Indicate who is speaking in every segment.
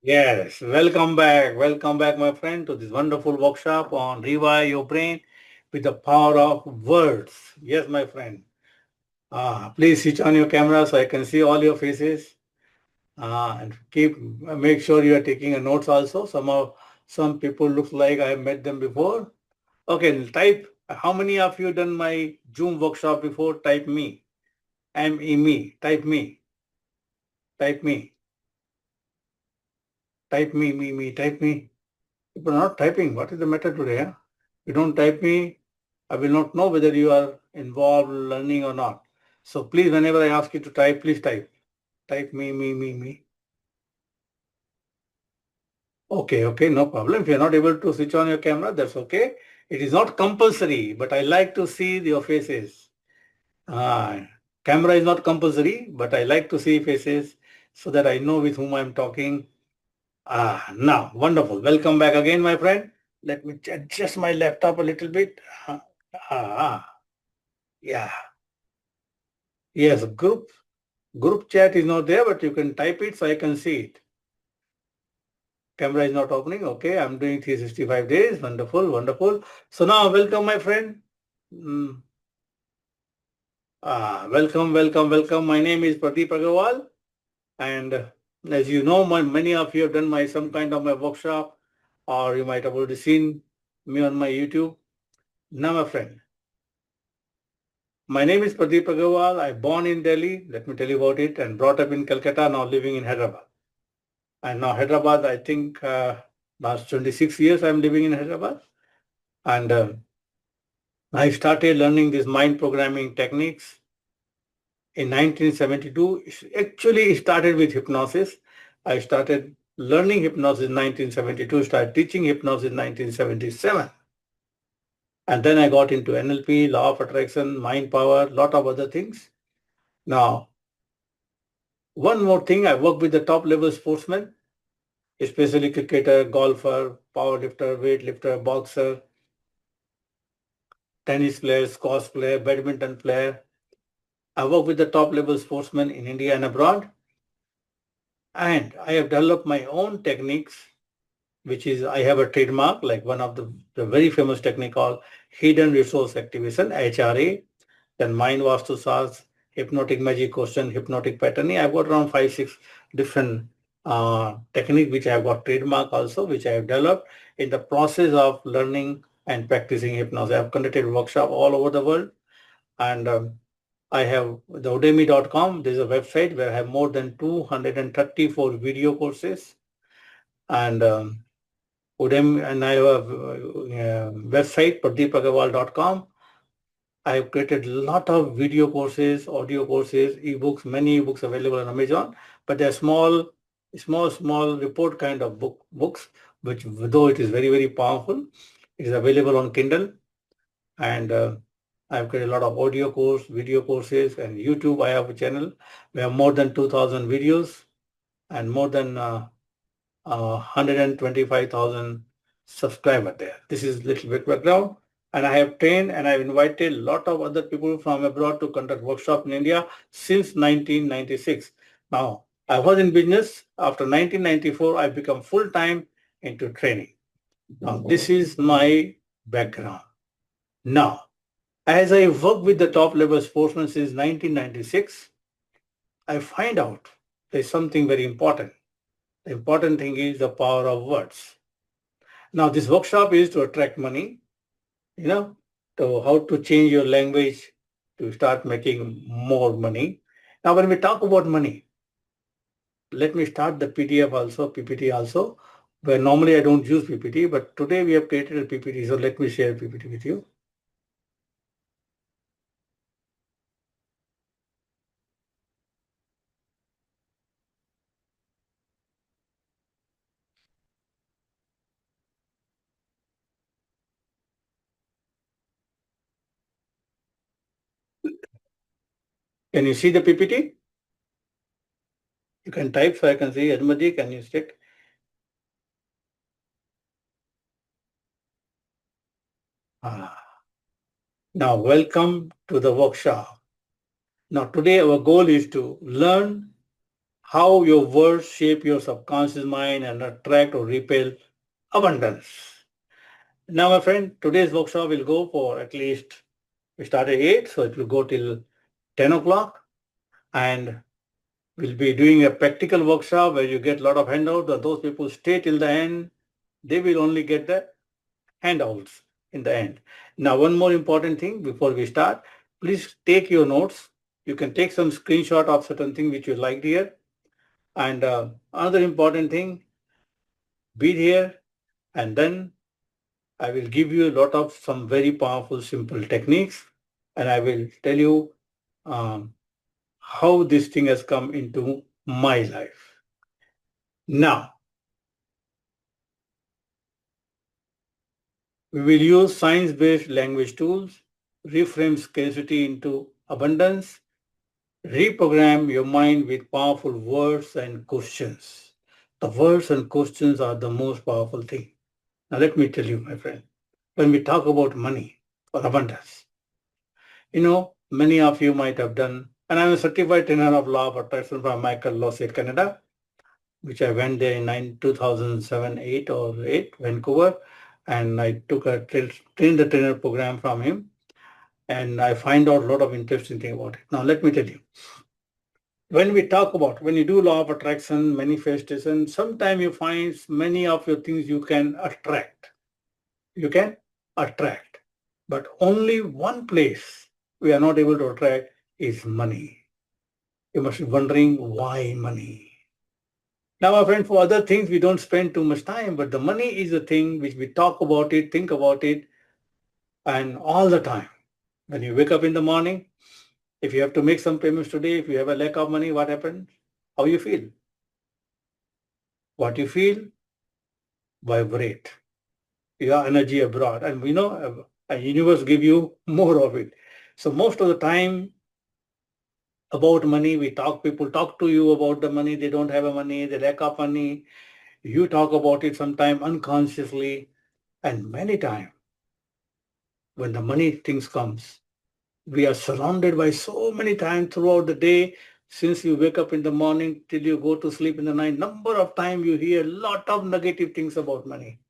Speaker 1: Yes, welcome back. Welcome back, my friend, to this wonderful workshop on Rewire Your Brain with the power of words. Yes, my friend. Please switch on your camera so I can see all your faces. And make sure you are taking a notes also. Some people look like I have met them before. Okay, type. How many of you done my Zoom workshop before? Type me. Me. Type me. Type me. Type me. Type me. People are not typing. What is the matter today? Huh? You don't type me, I will not know whether you are involved learning or not. So please, whenever I ask you to type, please type. Type me. Okay, no problem. If you're not able to switch on your camera, that's okay. It is not compulsory, but I like to see your faces. Ah, camera is not compulsory, but I like to see faces so that I know with whom I'm talking. Now, wonderful. Welcome back again, my friend. Let me adjust my laptop a little bit. Yeah. Yes, group chat is not there, but you can type it so I can see it. Camera is not opening. Okay, I'm doing 365 days. Wonderful. So now, welcome, my friend. Mm, welcome. My name is Pradeep Aggarwal, and as you know, many of you have done some kind of my workshop, or you might have already seen me on my YouTube. Now, my friend, my name is Pradeep Aggarwal. I born in Delhi. Let me tell you about it, and brought up in Calcutta. Now living in Hyderabad. And now Hyderabad, I think last 26 years I'm living in Hyderabad. And I started learning these mind programming techniques in 1972. Actually, it started with hypnosis. I started learning hypnosis in 1972, started teaching hypnosis in 1977. And then I got into NLP, law of attraction, mind power, lot of other things. Now, one more thing, I work with the top level sportsmen, especially cricketer, golfer, powerlifter, weightlifter, boxer, tennis player, squash player, badminton player. I work with the top level sportsmen in India and abroad. And I have developed my own techniques, which is I have a trademark, like one of the very famous technique called hidden resource activation, HRA, then mind vastu sas, hypnotic magic question, hypnotic patterning. I've got around 5, 6 different technique which I have got trademark also, which I have developed in the process of learning and practicing hypnosis. I have conducted workshop all over the world. And I have the udemy.com. There's a website where I have more than 234 video courses. And Udemy, and I have a website, pradeepaggarwal.com. I have created a lot of video courses, audio courses, ebooks, many ebooks available on Amazon, but they're small report kind of books, which though it is very powerful, it is available on Kindle. And I've created a lot of audio course, video courses, and YouTube. I have a channel. We have more than 2,000 videos and more than 125,000 subscribers there. This is little bit background. And I have trained and I've invited a lot of other people from abroad to conduct workshop in India since 1996. Now, I was in business. After 1994, I become full-time into training. Now, this is my background. Now, as I work with the top level sportsmen since 1996, I find out there's something very important. The important thing is the power of words. Now, this workshop is to attract money, you know, to how to change your language to start making more money. Now, when we talk about money, let me start the PDF also, PPT also, where normally I don't use PPT, but today we have created a PPT. So let me share PPT with you. Can you see the PPT? You can type so I can see. Admadi, can you check? Ah. Now, welcome to the workshop. Now, today our goal is to learn how your words shape your subconscious mind and attract or repel abundance. Now, my friend, today's workshop will go for at least, we start at 8, so it will go till 10 o'clock. And we'll be doing a practical workshop where you get a lot of handouts. Those people stay till the end, they will only get the handouts in the end. Now, one more important thing before we start, please take your notes. You can take some screenshot of certain thing which you liked here. And another important thing, be here, and then I will give you a lot of some very powerful, simple techniques, and I will tell you um, how this thing has come into my life. Now, we will use science-based language tools, reframe scarcity into abundance, reprogram your mind with powerful words and questions. The words and questions are the most powerful thing. Now, let me tell you, my friend, when we talk about money or abundance, many of you might have done, and I'm a certified trainer of law of attraction from Michael Law Canada, which I went there in 2007, 8 or 8, Vancouver, and I took a train the trainer program from him, and I find out a lot of interesting thing about it. Now, let me tell you, when we talk about, when you do law of attraction, manifestation, sometimes you find many of your things you can attract. You can attract. But only one place we are not able to attract is money. You must be wondering why money. Now, my friend, for other things, we don't spend too much time, but the money is the thing which we talk about it, think about it, and all the time. When you wake up in the morning, if you have to make some payments today, if you have a lack of money, what happens? How you feel? What you feel? Vibrate. Your energy abroad. And we know a universe give you more of it. So most of the time, about money, people talk to you about the money, they don't have a money, they lack of money. You talk about it sometime unconsciously, and many times when the money things comes, we are surrounded by so many times throughout the day, since you wake up in the morning till you go to sleep in the night, number of times you hear a lot of negative things about money.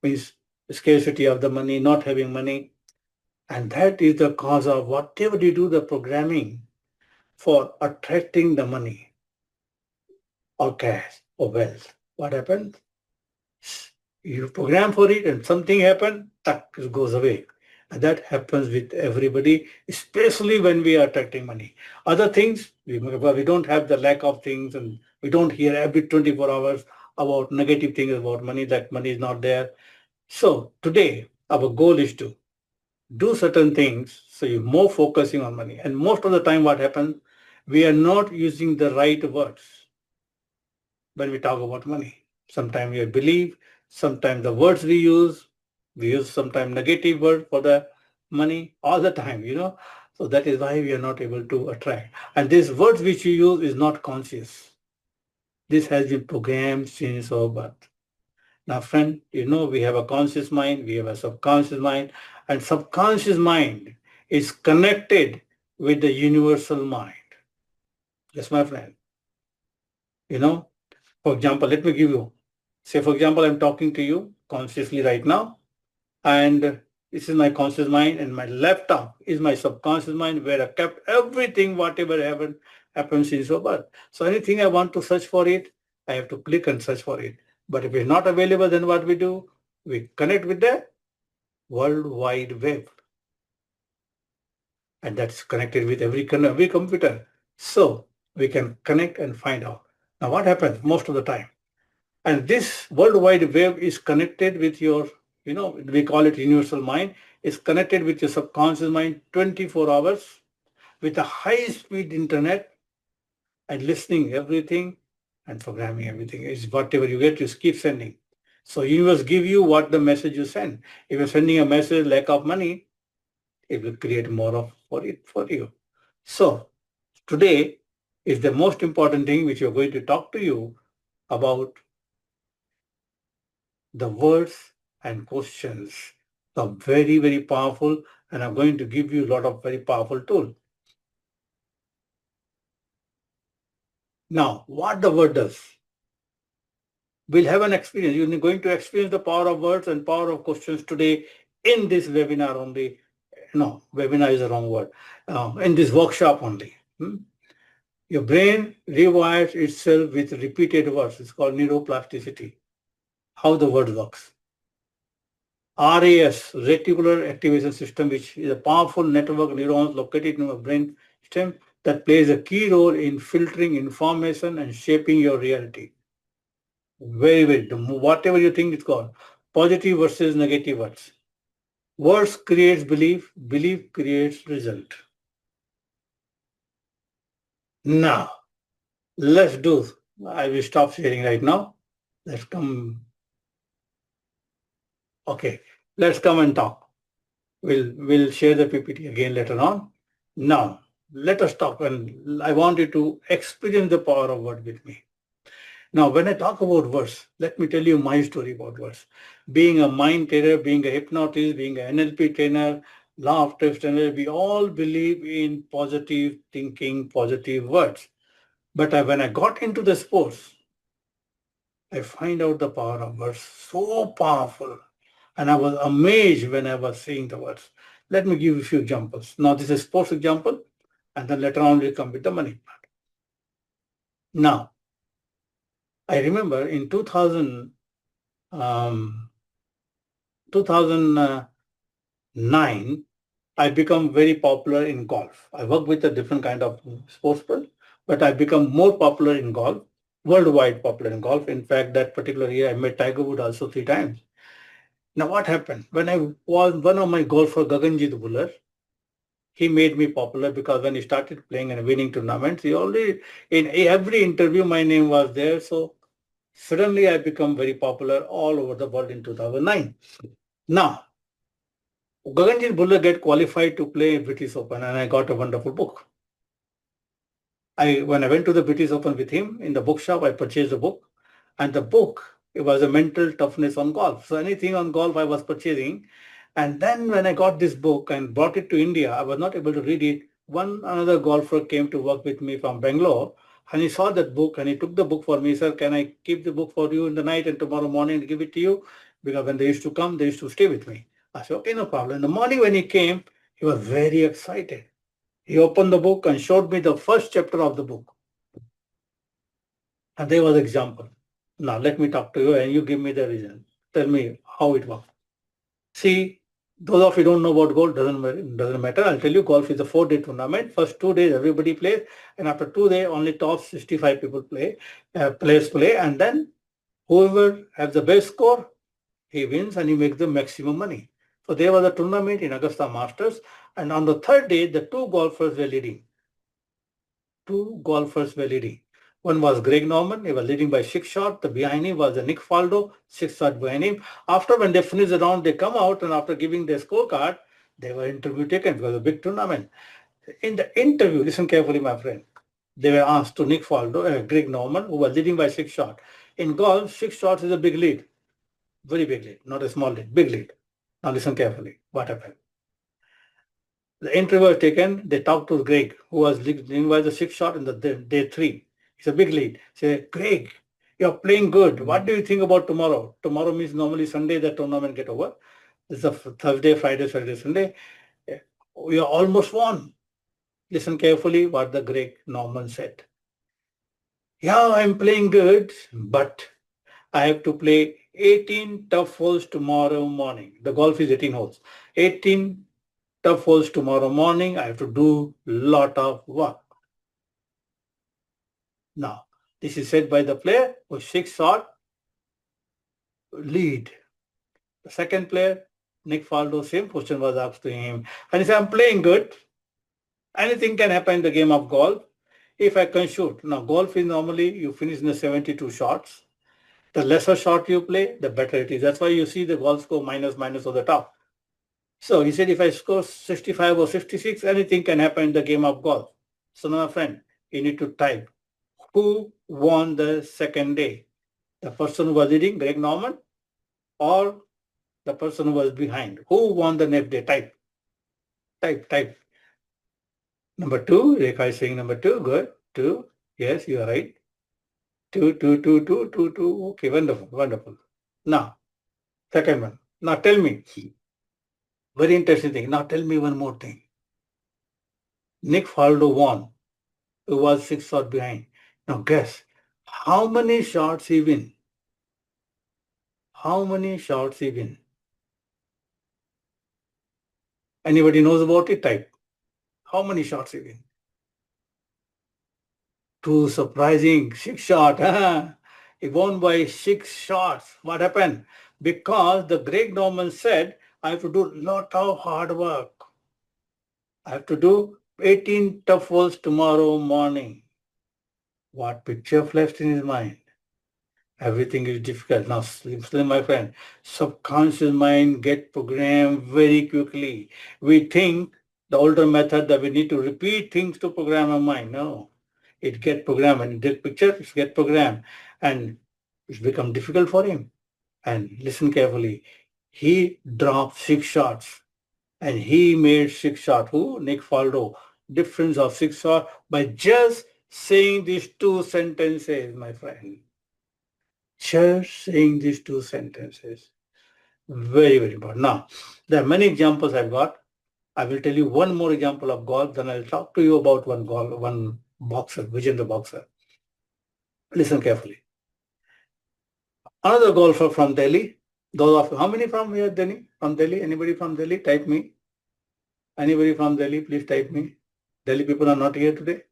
Speaker 1: Means scarcity of the money, not having money. And that is the cause of whatever you do the programming for attracting the money or cash or wealth. What happens? You program for it and something happens, it goes away. And that happens with everybody, especially when we are attracting money. Other things, we don't have the lack of things, and we don't hear every 24 hours about negative things about money, that money is not there. So today, our goal is to do certain things, so you're more focusing on money. And most of the time what happens, we are not using the right words when we talk about money. Sometimes we believe, sometimes the words we use sometimes negative word for the money all the time. So that is why we are not able to attract. And these words which you use is not conscious. This has been programmed since our birth. Now, friend, we have a conscious mind, we have a subconscious mind, and subconscious mind is connected with the universal mind. Yes, my friend. For example, let me give you, say, for example, I'm talking to you consciously right now, and this is my conscious mind, and my laptop is my subconscious mind where I kept everything, whatever happens since our birth. So anything I want to search for it, I have to click and search for it. But if it's not available, then what we do? We connect with the World Wide Web. And that's connected with every computer. So we can connect and find out. Now what happens most of the time? And this World Wide Web is connected with your, we call it universal mind, is connected with your subconscious mind 24 hours with a high-speed internet and listening everything and programming everything. It's whatever you get, you keep sending. So universe give you what the message you send. If you're sending a message lack of money, it will create more of for you. So today is the most important thing which we're going to talk to you about, the words and questions are very, very powerful, and I'm going to give you a lot of very powerful tools. Now, what the word does? We'll have an experience. You're going to experience the power of words and power of questions today in this webinar only. No, webinar is the wrong word. In this workshop only. Your brain rewires itself with repeated words. It's called neuroplasticity. How the word works. RAS, reticular activation system, which is a powerful network of neurons located in your brain stem that plays a key role in filtering information and shaping your reality. Very, very, whatever you think it's called. Positive versus negative words. Words creates belief, belief creates result. Now, let's do, I will stop sharing right now. Let's come, okay, let's come and talk. We'll share the PPT again later on. Now, let us talk, and I want you to experience the power of word with me. Now, when I talk about words, let me tell you my story about words. Being a mind trainer, being a hypnotist, being an NLP trainer, law of trust trainer, we all believe in positive thinking, positive words. But when I got into the sports, I find out the power of words so powerful. And I was amazed when I was seeing the words. Let me give you a few examples. Now, this is a sports example, and then later on we'll come with the money part. Now, I remember in 2009, I become very popular in golf. I work with a different kind of sportsman, but I become more popular in golf, worldwide popular in golf. In fact, that particular year, I met Tiger Woods also 3 times. Now, what happened? When I was one of my golfer, Gaganjit Bhullar, he made me popular because when he started playing and winning tournaments, he already, in every interview, my name was there. So suddenly I become very popular all over the world in 2009. Now, Gaganjit Bhullar get qualified to play British Open, and I got a wonderful book. When I went to the British Open with him in the bookshop, I purchased a book, and the book, it was a mental toughness on golf. So anything on golf I was purchasing. And then when I got this book and brought it to India, I was not able to read it. Another golfer came to work with me from Bangalore, and he saw that book and he took the book for me. Sir, can I keep the book for you in the night and tomorrow morning give it to you? Because when they used to come, they used to stay with me. I said, okay, no problem. In the morning when he came, he was very excited. He opened the book and showed me the first chapter of the book. And there was an example. Now let me talk to you and you give me the reason. Tell me how it works. See, those of you who don't know about golf, doesn't matter. I'll tell you, golf is a 4-day tournament. First 2 days everybody plays, and after 2 days only top 65 people players play, and then whoever has the best score, he wins and he makes the maximum money. So there was a tournament in Augusta Masters, and on the third day, the two golfers were leading. One was Greg Norman. He was leading by 6 shots. The behind him was Nick Faldo, 6 shots behind him. After when they finish the round, they come out, and after giving their scorecard, they were interview taken because of a big tournament. In the interview, listen carefully, my friend. They were asked to Nick Faldo, Greg Norman, who was leading by 6 shots. In golf, 6 shots is a big lead. Very big lead, not a small lead, big lead. Now listen carefully. What happened? The interview was taken. They talked to Greg, who was leading by the 6 shot in the day 3. It's a big lead. Say, Greg, you're playing good. What do you think about tomorrow? Tomorrow means normally Sunday the tournament get over. This is a Thursday, Friday, Saturday, Sunday. We are almost won. Listen carefully what the Greg Norman said. Yeah, I'm playing good, but I have to play 18 tough holes tomorrow morning. The golf is 18 holes. 18 tough holes tomorrow morning. I have to do a lot of work. Now, this is said by the player who 6 shot lead. The second player, Nick Faldo, same question was asked to him. And he said, I'm playing good. Anything can happen in the game of golf. If I can shoot. Now, golf is normally you finish in the 72 shots. The lesser shot you play, the better it is. That's why you see the golf score minus on the top. So he said, if I score 65 or 66, anything can happen in the game of golf. So now, my friend, you need to type who won the second day. The person who was leading, Greg Norman, or the person who was behind. Who won the next day? Type. Number 2, Rekha is saying number 2. Good. 2. Yes, you are right. Two. Okay, wonderful, wonderful. Now, second one. Now tell me, very interesting thing. Now tell me one more thing. Nick Faldo won. Who was 6 shots behind. Now guess how many shots he win? How many shots he win? Anybody knows about it? Type. How many shots he win? Too surprising. 6 shots. He won by 6 shots. What happened? Because the Greg Norman said, I have to do a lot of hard work. I have to do 18 tough holes tomorrow morning. What picture flashed in his mind? Everything is difficult. Now, Slim, my friend, subconscious mind get programmed very quickly. We think the older method that we need to repeat things to program our mind. No, it get programmed. And this picture, it get programmed. And it's become difficult for him. And listen carefully. He dropped 6 shots. And he made 6 shots. Who? Nick Faldo. Difference of 6 shots by just saying these two sentences, my friend. Just saying these two sentences. Very, very important. Now, there are many examples I've got. I will tell you one more example of golf, then I'll talk to you about one boxer, Vijay the boxer. Listen carefully. Another golfer from Delhi. Those of how many from here, Delhi? From Delhi? Anybody from Delhi? Type me. Anybody from Delhi? Please type me. Delhi people are not here today.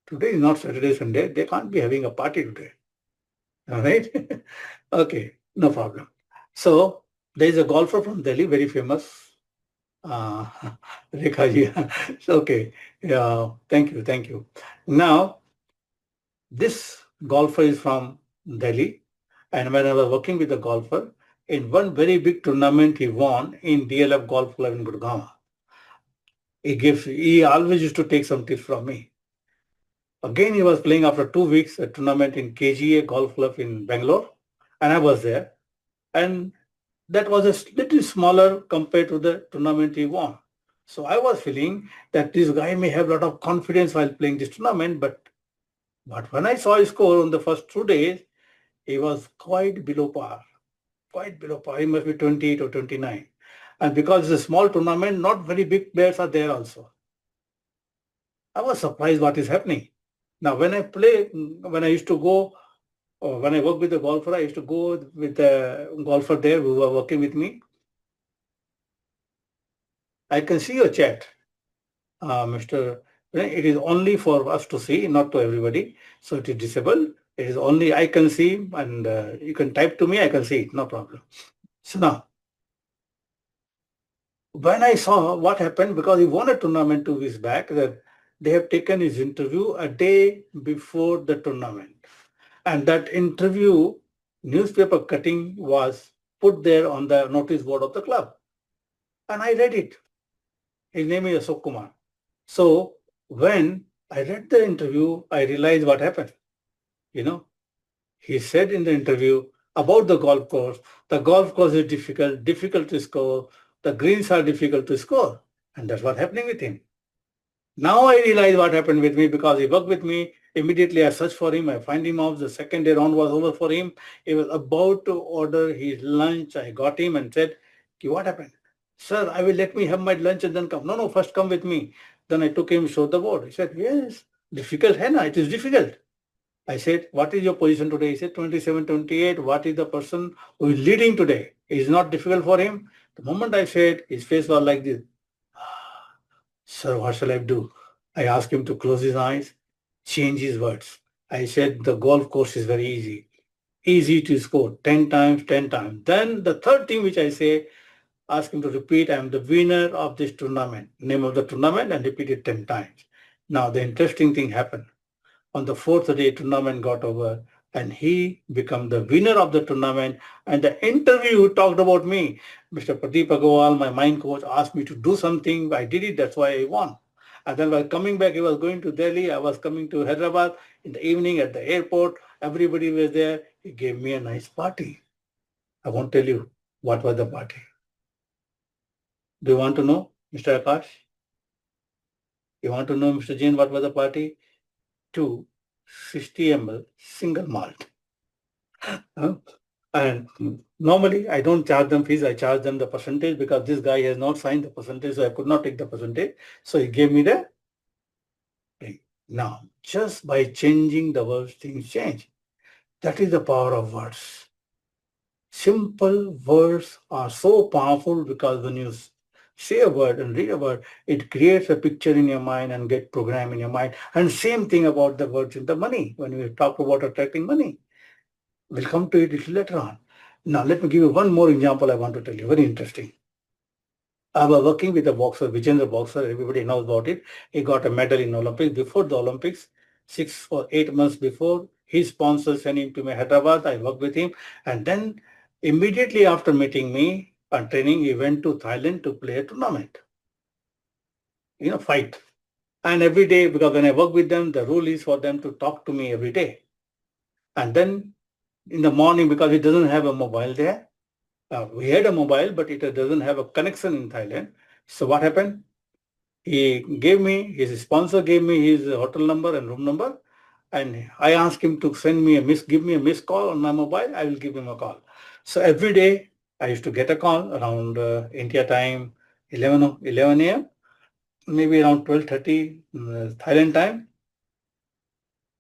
Speaker 1: Today is not Saturday, Sunday. They can't be having a party today. All right? Okay, no problem. So there is a golfer from Delhi, very famous. Rekha ji. Okay. Yeah, thank you. Now, this golfer is from Delhi. And when I was working with the golfer, in one very big tournament he won in DLF Golf Club in Gurgaon. He always used to take some tips from me. Again, he was playing after 2 weeks a tournament in KGA Golf Club in Bangalore, and I was there. And that was a little smaller compared to the tournament he won. So I was feeling that this guy may have a lot of confidence while playing this tournament, but when I saw his score on the first 2 days, he was quite below par. Quite below par. He must be 28 or 29. And because it's a small tournament, not very big players are there also. I was surprised what is happening. Now, when I used to go, or when I work with a golfer, I used to go with a golfer there who were working with me. I can see your chat, Mr. It is only for us to see, not to everybody. So it is disabled. It is only I can see, and you can type to me, I can see it, no problem. So now, when I saw what happened, because he won a tournament 2 weeks back, that they have taken his interview a day before the tournament. And that interview newspaper cutting was put there on the notice board of the club. And I read it. His name is Ashok Kumar. So when I read the interview, I realized what happened. He said in the interview about the golf course is difficult to score. The greens are difficult to score. And that's what's happening with him. Now I realize what happened with me because he worked with me. Immediately I searched for him. I find him out. The second day round was over for him. He was about to order his lunch. I got him and said, what happened? Sir, I will let me have my lunch and then come. No, first come with me. Then I took him, showed the board. He said, yes, difficult, Hannah. It is difficult. I said, what is your position today? He said, 27, 28. What is the person who is leading today? It is not difficult for him. The moment I said, his face was like this. Sir, what shall I do? I asked him to close his eyes, change his words. I said, the golf course is very easy. Easy to score 10 times, 10 times. Then the third thing which I say, ask him to repeat, I am the winner of this tournament. Name of the tournament and repeat it 10 times. Now, the interesting thing happened. On the fourth day, tournament got over and he became the winner of the tournament. And the interview talked about me. Mr. Pradeep Aggarwal, my mind coach, asked me to do something. I did it. That's why I won. And then while coming back, he was going to Delhi. I was coming to Hyderabad in the evening at the airport. Everybody was there. He gave me a nice party. I won't tell you what was the party. Do you want to know, Mr. Akash? You want to know, Mr. Jain, what was the party? 2 60 ml single malt. Uh, And normally I don't charge them fees, I charge them the percentage because this guy has not signed the percentage, so I could not take the percentage. So he gave me the thing. Now, just by changing the words, things change. That is the power of words. Simple words are so powerful because when you say a word and read a word, it creates a picture in your mind and get program in your mind. And same thing about the words in the money. When we talk about attracting money, we'll come to it a little later on. Now, let me give you one more example I want to tell you, very interesting. I was working with a boxer, Vijendra boxer, everybody knows about it. He got a medal in Olympics. Before the Olympics, 6 or 8 months before, his sponsor sent him to my Hyderabad. I worked with him. And then immediately after meeting me and training, he went to Thailand to play a tournament, fight. And every day, because when I work with them, the rule is for them to talk to me every day. And then in the morning, because he doesn't have a mobile there, we had a mobile, but it doesn't have a connection in Thailand. So what happened? His sponsor gave me his hotel number and room number. And I asked him to give me a missed call on my mobile. I will give him a call. So every day I used to get a call around India time, 11 a.m., maybe around 12:30 Thailand time.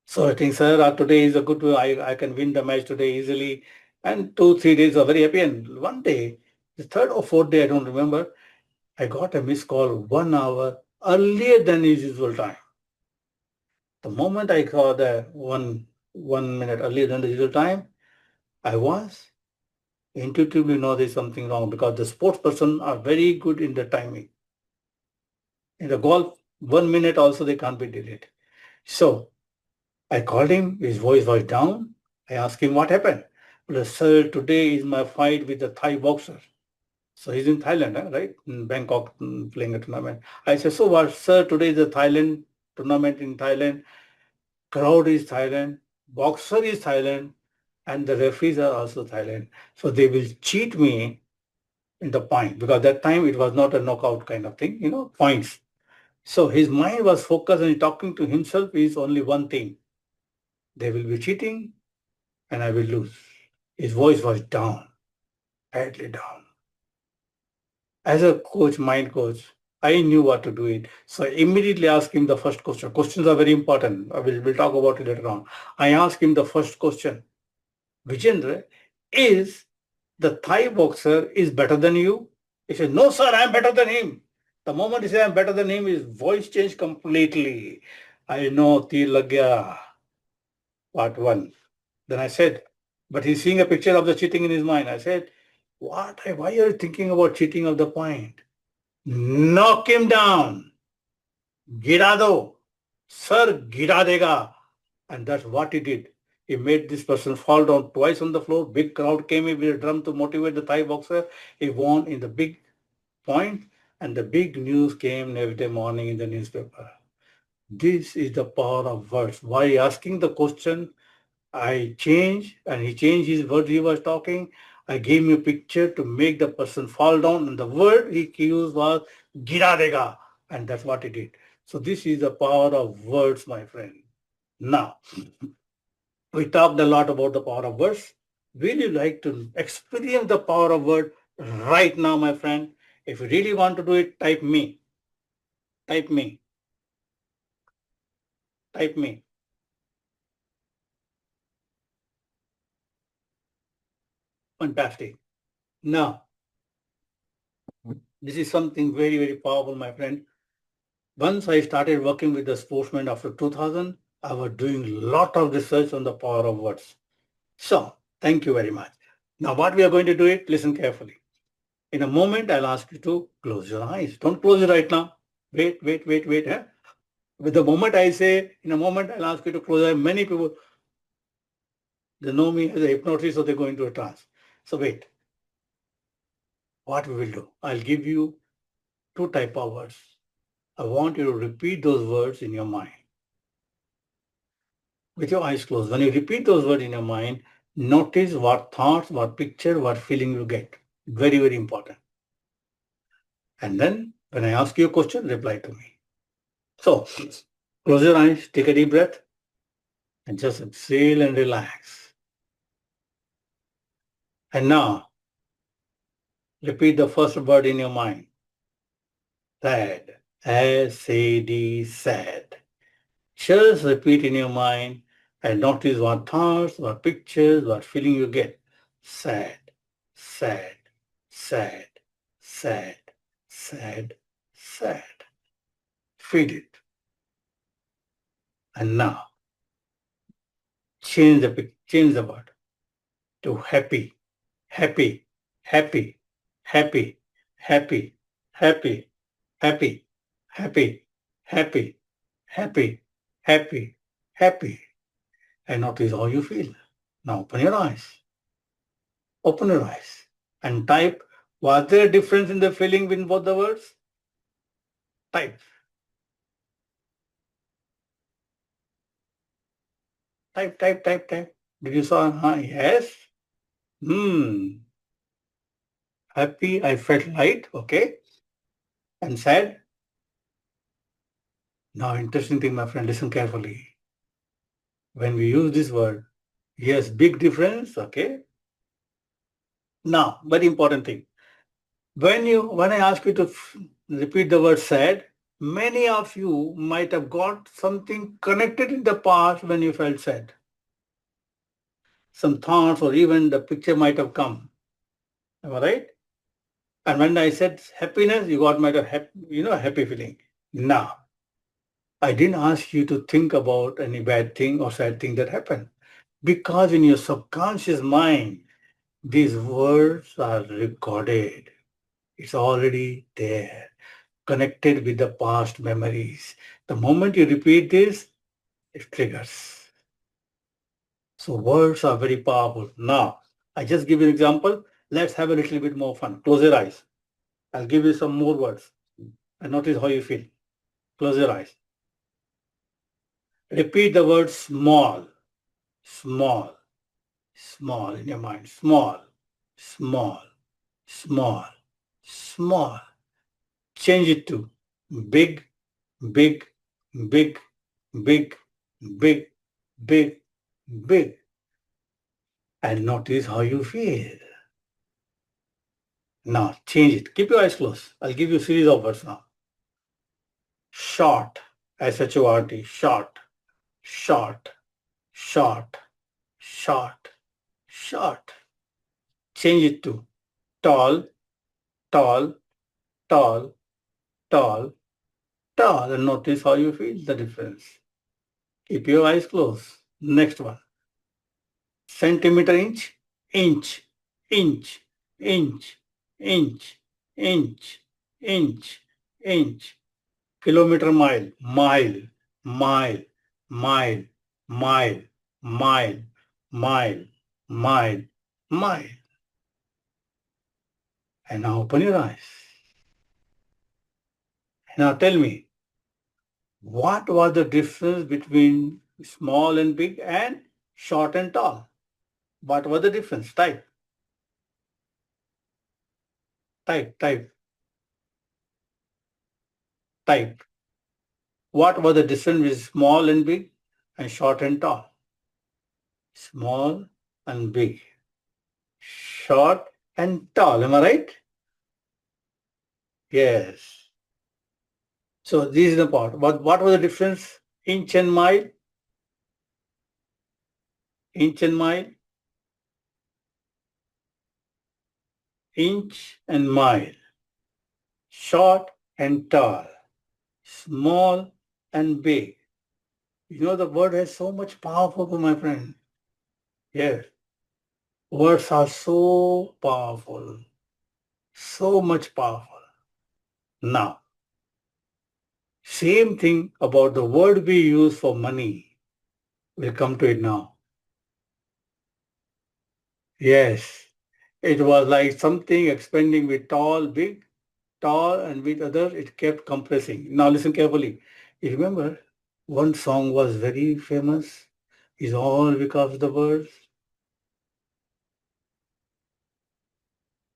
Speaker 1: So I think, sir, today is a good, I can win the match today easily. And 2, 3 days are very happy. And one day, the third or fourth day, I don't remember, I got a missed call 1 hour earlier than his usual time. The moment I saw the 1 minute earlier than the usual time, I was intuitively know there's something wrong because the sports person are very good in the timing. In the golf, 1 minute also they can't be delayed. So I called him, his voice was down. I asked him what happened. Well, sir, today is my fight with the Thai boxer. So he's in Thailand, right? In Bangkok playing a tournament. I said, so what, sir, today is the Thailand tournament in Thailand. Crowd is Thailand. Boxer is Thailand. And the referees are also Thailand. So they will cheat me in the point because that time it was not a knockout kind of thing, points. So his mind was focused and talking to himself is only one thing. They will be cheating and I will lose. His voice was down, badly down. As a coach, mind coach, I knew what to do it. So I immediately asked him the first question. Questions are very important. We'll talk about it later on. I asked him the first question. Vijendra, is the Thai boxer is better than you? He said, no, sir, I'm better than him. The moment he said I'm better than him, his voice changed completely. I know, tir lag gaya. Part one. Then I said, but he's seeing a picture of the cheating in his mind. I said, what? Why are you thinking about cheating of the point? Knock him down. Gira do. Sir, gira dega. And that's what he did. He made this person fall down twice on the floor. Big crowd came in with a drum to motivate the Thai boxer. He won in the big point, and the big news came every day morning in the newspaper. This is the power of words. By asking the question, I changed, and he changed his words he was talking. I gave him a picture to make the person fall down, and the word he used was gira dega, and that's what he did. So this is the power of words, my friend. Now, we talked a lot about the power of words. Will you like to experience the power of word right now, my friend? If you really want to do it, type me. Type me. Type me. Fantastic. Now, this is something very, very powerful, my friend. Once I started working with the sportsmen after 2000, I was doing a lot of research on the power of words. So, thank you very much. Now, what we are going to do it, listen carefully. In a moment, I'll ask you to close your eyes. Don't close it right now. Wait. Eh? With the moment I say, in a moment, I'll ask you to close your eyes. Many people, they know me as a hypnotist, so they go into a trance. So wait. What we will do, I'll give you two type of words. I want you to repeat those words in your mind with your eyes closed. When you repeat those words in your mind, notice what thoughts, what picture, what feeling you get. Very, very important. And then when I ask you a question, reply to me. So close your eyes, take a deep breath. And just exhale and relax. And now, repeat the first word in your mind. Sad. S-A-D, sad. Just repeat in your mind and notice what thoughts, what pictures, what feeling you get. Sad, sad, sad, sad, sad, sad. Feel it. And now, change the word to happy, happy, happy, happy, happy, happy, happy, happy, happy, happy, happy, happy. And notice how you feel. Now open your eyes. Open your eyes and type, was there a difference in the feeling in both the words? Type. Type. Did you saw? Yes. Happy, I felt light. Okay. And sad. Now, interesting thing, my friend, listen carefully. When we use this word, yes, big difference. Okay. Now, very important thing. When I ask you to repeat the word sad, many of you might have got something connected in the past when you felt sad. Some thoughts or even the picture might have come. Am I right? And when I said happiness, you got might have happy feeling. Now, I didn't ask you to think about any bad thing or sad thing that happened. Because in your subconscious mind, these words are recorded. It's already there, connected with the past memories. The moment you repeat this, it triggers. So words are very powerful. Now, I just give you an example. Let's have a little bit more fun. Close your eyes. I'll give you some more words and notice how you feel. Close your eyes. Repeat the word small, small, small in your mind. Small, small, small, small. Change it to big, big, big, big, big, big, big. And notice how you feel. Now change it. Keep your eyes closed. I'll give you a series of words now. Short, S-H-O-R-T, short, short, short, short, short. Change it to tall, tall, tall, tall, tall. And notice how you feel the difference. Keep your eyes closed. Next one. Centimeter, inch, inch, inch, inch, inch, inch, inch, inch. Kilometer, mile, mile, mile, mile, mile, mile, mile, mile, mile. And now open your eyes. Now tell me, what was the difference between small and big and short and tall? What was the difference? Type. Type. What was the difference between small and big and short and tall? Small and big. Short and tall. Am I right? Yes. So this is the part. What was the difference? Inch and mile? Inch and mile? Inch and mile. Short and tall. Small and big. You know, the word has so much powerful, my friend. Yes. Words are so powerful. So much powerful. Now, same thing about the word we use for money. We'll come to it now. Yes. It was like something expanding with tall, big, tall, and with others, it kept compressing. Now listen carefully. You remember, one song was very famous. Is all because of the words.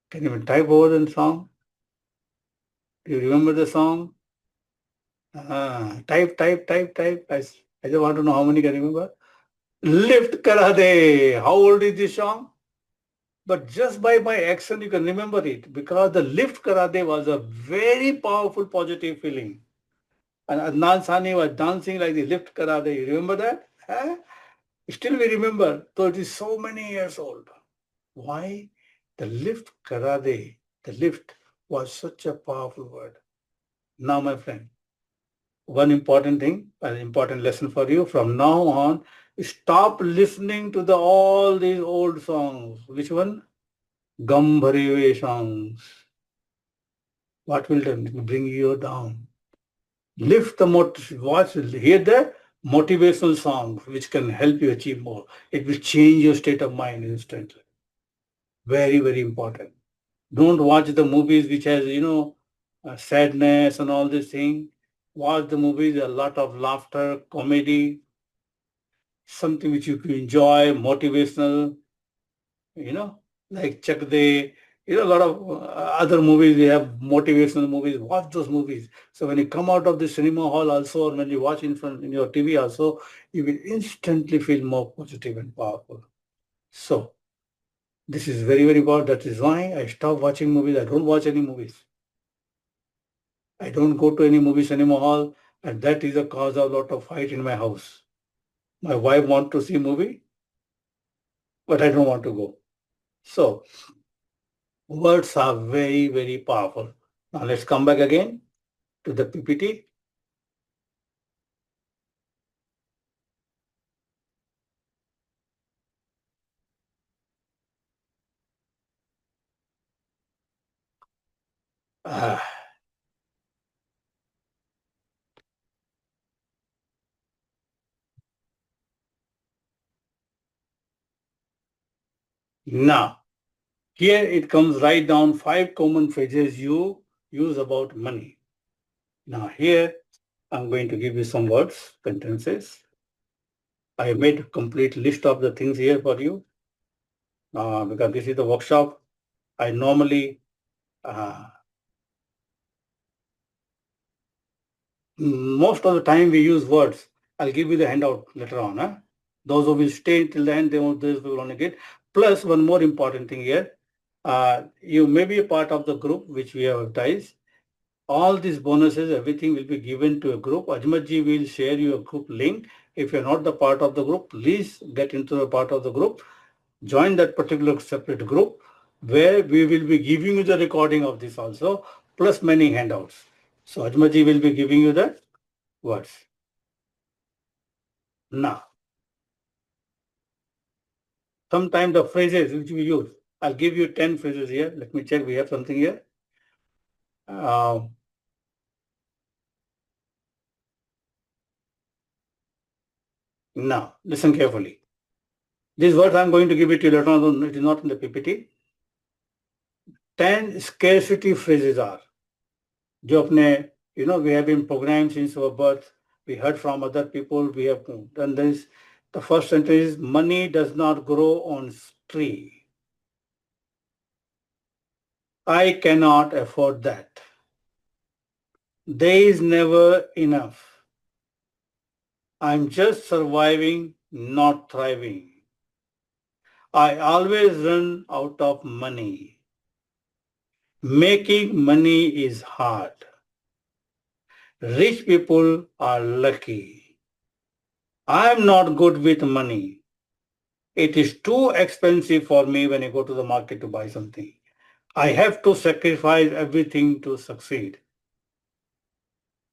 Speaker 1: Can you even type over the song? Do you remember the song? Type. I just want to know how many can remember. Lift kara de. How old is this song? But just by my action, you can remember it because the lift karate was a very powerful positive feeling. And Adnan Sani was dancing like the lift karate. You remember that? Huh? Still we remember, though it is so many years old. Why? The lift karate, the lift was such a powerful word. Now, my friend, one important thing, an important lesson for you from now on, stop listening to all these old songs. Which one? Gambharive songs. What will bring you down? Lift the watch, hear the motivational songs which can help you achieve more. It will change your state of mind instantly. Very, very important. Don't watch the movies which has, sadness and all this thing. Watch the movies, a lot of laughter, comedy, something which you can enjoy, motivational, you know, like Chak De, a lot of other movies, we have motivational movies. Watch those movies. So when you come out of the cinema hall also, or when you watch in front in your TV also, you will instantly feel more positive and powerful. So this is very, very important. That is why I stopped watching movies. I don't watch any movies. I don't go to any movie cinema hall, and that is a cause of a lot of fight in my house. My wife wants to see movie, but I don't want to go. So words are very, very powerful. Now let's come back again to the PPT. Ah, now, here it comes right down 5 common phrases you use about money. Now here, I'm going to give you some words, sentences. I have made a complete list of the things here for you because this is the workshop. I normally uh, most of the time we use words. I'll give you the handout later on. Huh? Those who will stay till the end, those will only get. Plus, one more important thing here. You may be a part of the group which we have advertised. All these bonuses, everything will be given to a group. Ajmatji will share you a group link. If you're not the part of the group, please get into the part of the group. Join that particular separate group where we will be giving you the recording of this also, plus many handouts. So Ajmatji will be giving you the words. Now, sometimes the phrases which we use, I'll give you 10 phrases here. Let me check. We have something here. Uh, now, listen carefully. These words I'm going to give it to you later on. It is not in the PPT. 10 scarcity phrases are. जो अपने, we have been programmed since our birth. We heard from other people. We have done this. The first sentence is, money does not grow on tree. I cannot afford that. There is never enough. I'm just surviving, not thriving. I always run out of money. Making money is hard. Rich people are lucky. I'm not good with money. It is too expensive for me when I go to the market to buy something. I have to sacrifice everything to succeed.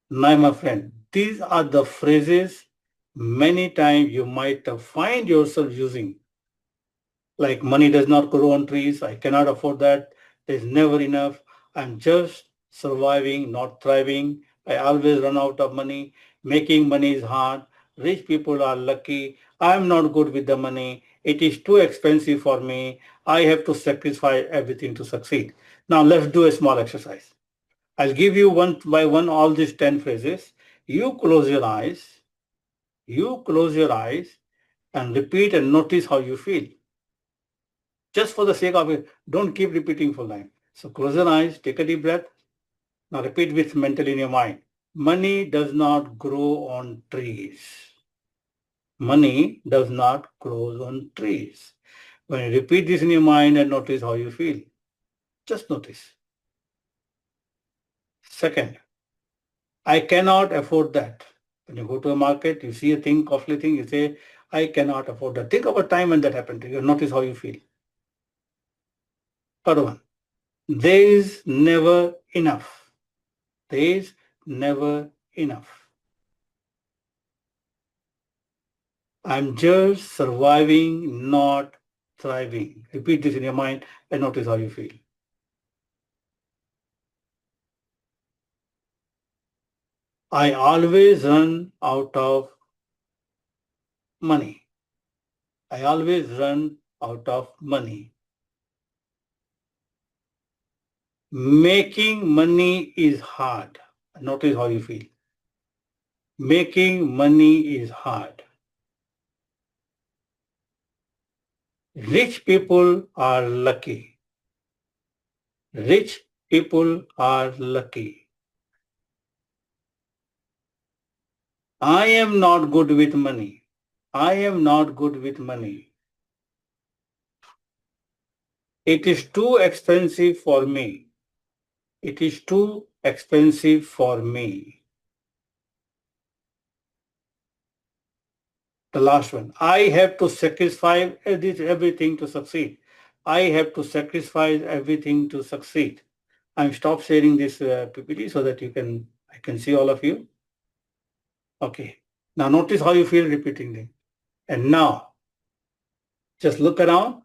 Speaker 1: Now, my friend, these are the phrases many times you might find yourself using. Like money does not grow on trees. I cannot afford that. There's never enough. I'm just surviving, not thriving. I always run out of money. Making money is hard. Rich people are lucky. I'm not good with the money. It is too expensive for me. I have to sacrifice everything to succeed. Now let's do a small exercise. I'll give you one by one all these 10 phrases. You close your eyes. You close your eyes and repeat and notice how you feel. Just for the sake of it, don't keep repeating for time. So close your eyes, take a deep breath. Now repeat with mentally in your mind. Money does not grow on trees. Money does not grow on trees. When you repeat this in your mind and notice how you feel, just notice. Second, I cannot afford that. When you go to a market, you see a thing, costly thing, you say, I cannot afford that. Think of a time when that happened to you. Notice how you feel. Third one, there is never enough. There is never enough. I'm just surviving, not thriving. Repeat this in your mind and notice how you feel. I always run out of money. I always run out of money. Making money is hard. Notice how you feel. Making money is hard. Rich people are lucky. Rich people are lucky. I am not good with money. I am not good with money. It is too expensive for me. It is too expensive for me. The last one. I have to sacrifice everything to succeed. I have to sacrifice everything to succeed. I'm stop sharing this PPT so that I can see all of you. Okay. Now notice how you feel repeating them. And now just look around,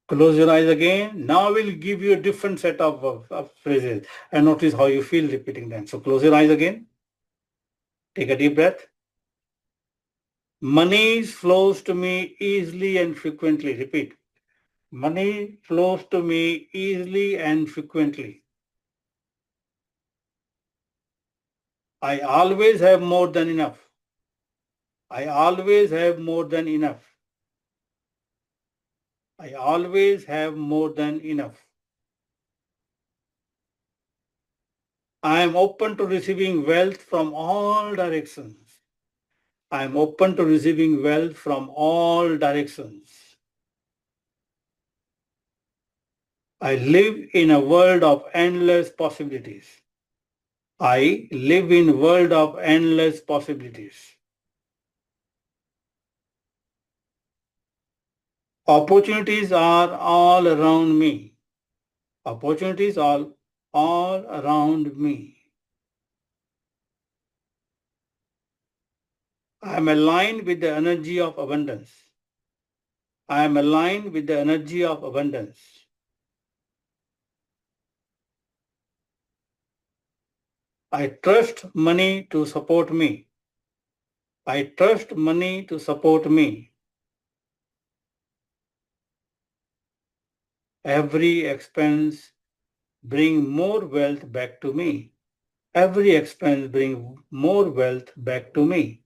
Speaker 1: close your eyes again. Now we'll give you a different set of phrases and notice how you feel repeating them. So close your eyes again. Take a deep breath. Money flows to me easily and frequently. Repeat. Money flows to me easily and frequently. I always have more than enough. I always have more than enough. I always have more than enough. I am open to receiving wealth from all directions. I am open to receiving wealth from all directions. I live in a world of endless possibilities. I live in a world of endless possibilities. Opportunities are all around me. Opportunities are all around me. I am aligned with the energy of abundance. I am aligned with the energy of abundance. I trust money to support me. I trust money to support me. Every expense bring more wealth back to me. Every expense bring more wealth back to me.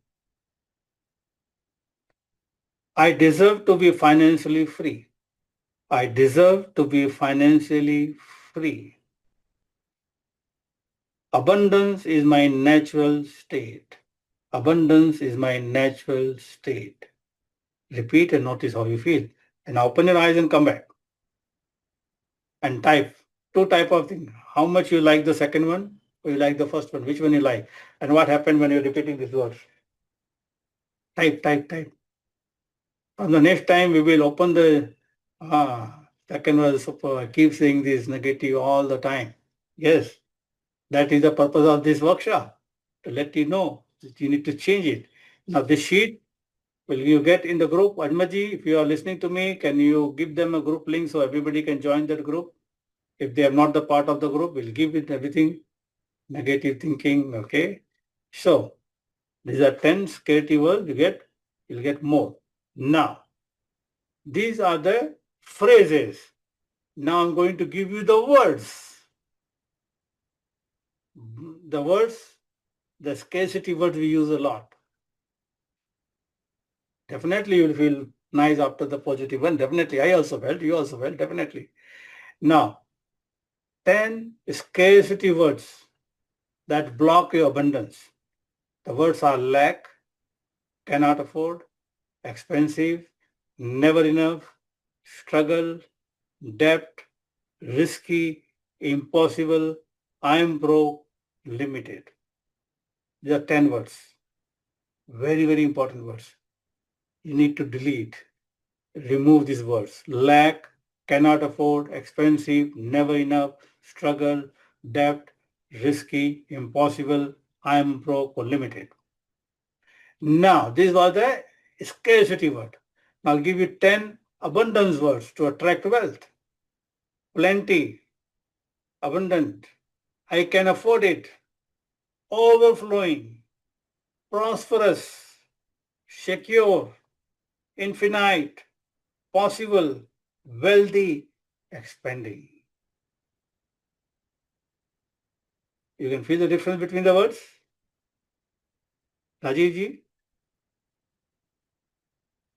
Speaker 1: I deserve to be financially free. I deserve to be financially free. Abundance is my natural state. Abundance is my natural state. Repeat and notice how you feel. And now open your eyes and come back. And type. Two type of things. How much you like the second one or you like the first one? Which one you like? And what happened when you're repeating these words? Type. On the next time we will open the second one. Super. I keep saying this negative all the time. Yes, that is the purpose of this workshop. To let you know that you need to change it. Now this sheet will you get in the group? Admaji, if you are listening to me, can you give them a group link so everybody can join that group? If they are not the part of the group, we'll give it everything, negative thinking, okay? So, these are 10 creative words you'll get more. Now, these are the phrases. Now I'm going to give you the words. The words, the scarcity words we use a lot. Definitely you'll feel nice after the positive one. Definitely. I also felt, you also felt, definitely. Now, 10 scarcity words that block your abundance. The words are lack, cannot afford, expensive, never enough, struggle, debt, risky, impossible, I am broke, limited. These are 10 words. Very, very important words. You need to delete, remove these words. Lack, cannot afford, expensive, never enough, struggle, debt, risky, impossible, I am broke or limited. Now, this was the scarcity word. Now, I'll give you 10 abundance words to attract wealth. Plenty, abundant, I can afford it, overflowing, prosperous, secure, infinite, possible, wealthy, expanding. You can feel the difference between the words? Rajiv ji,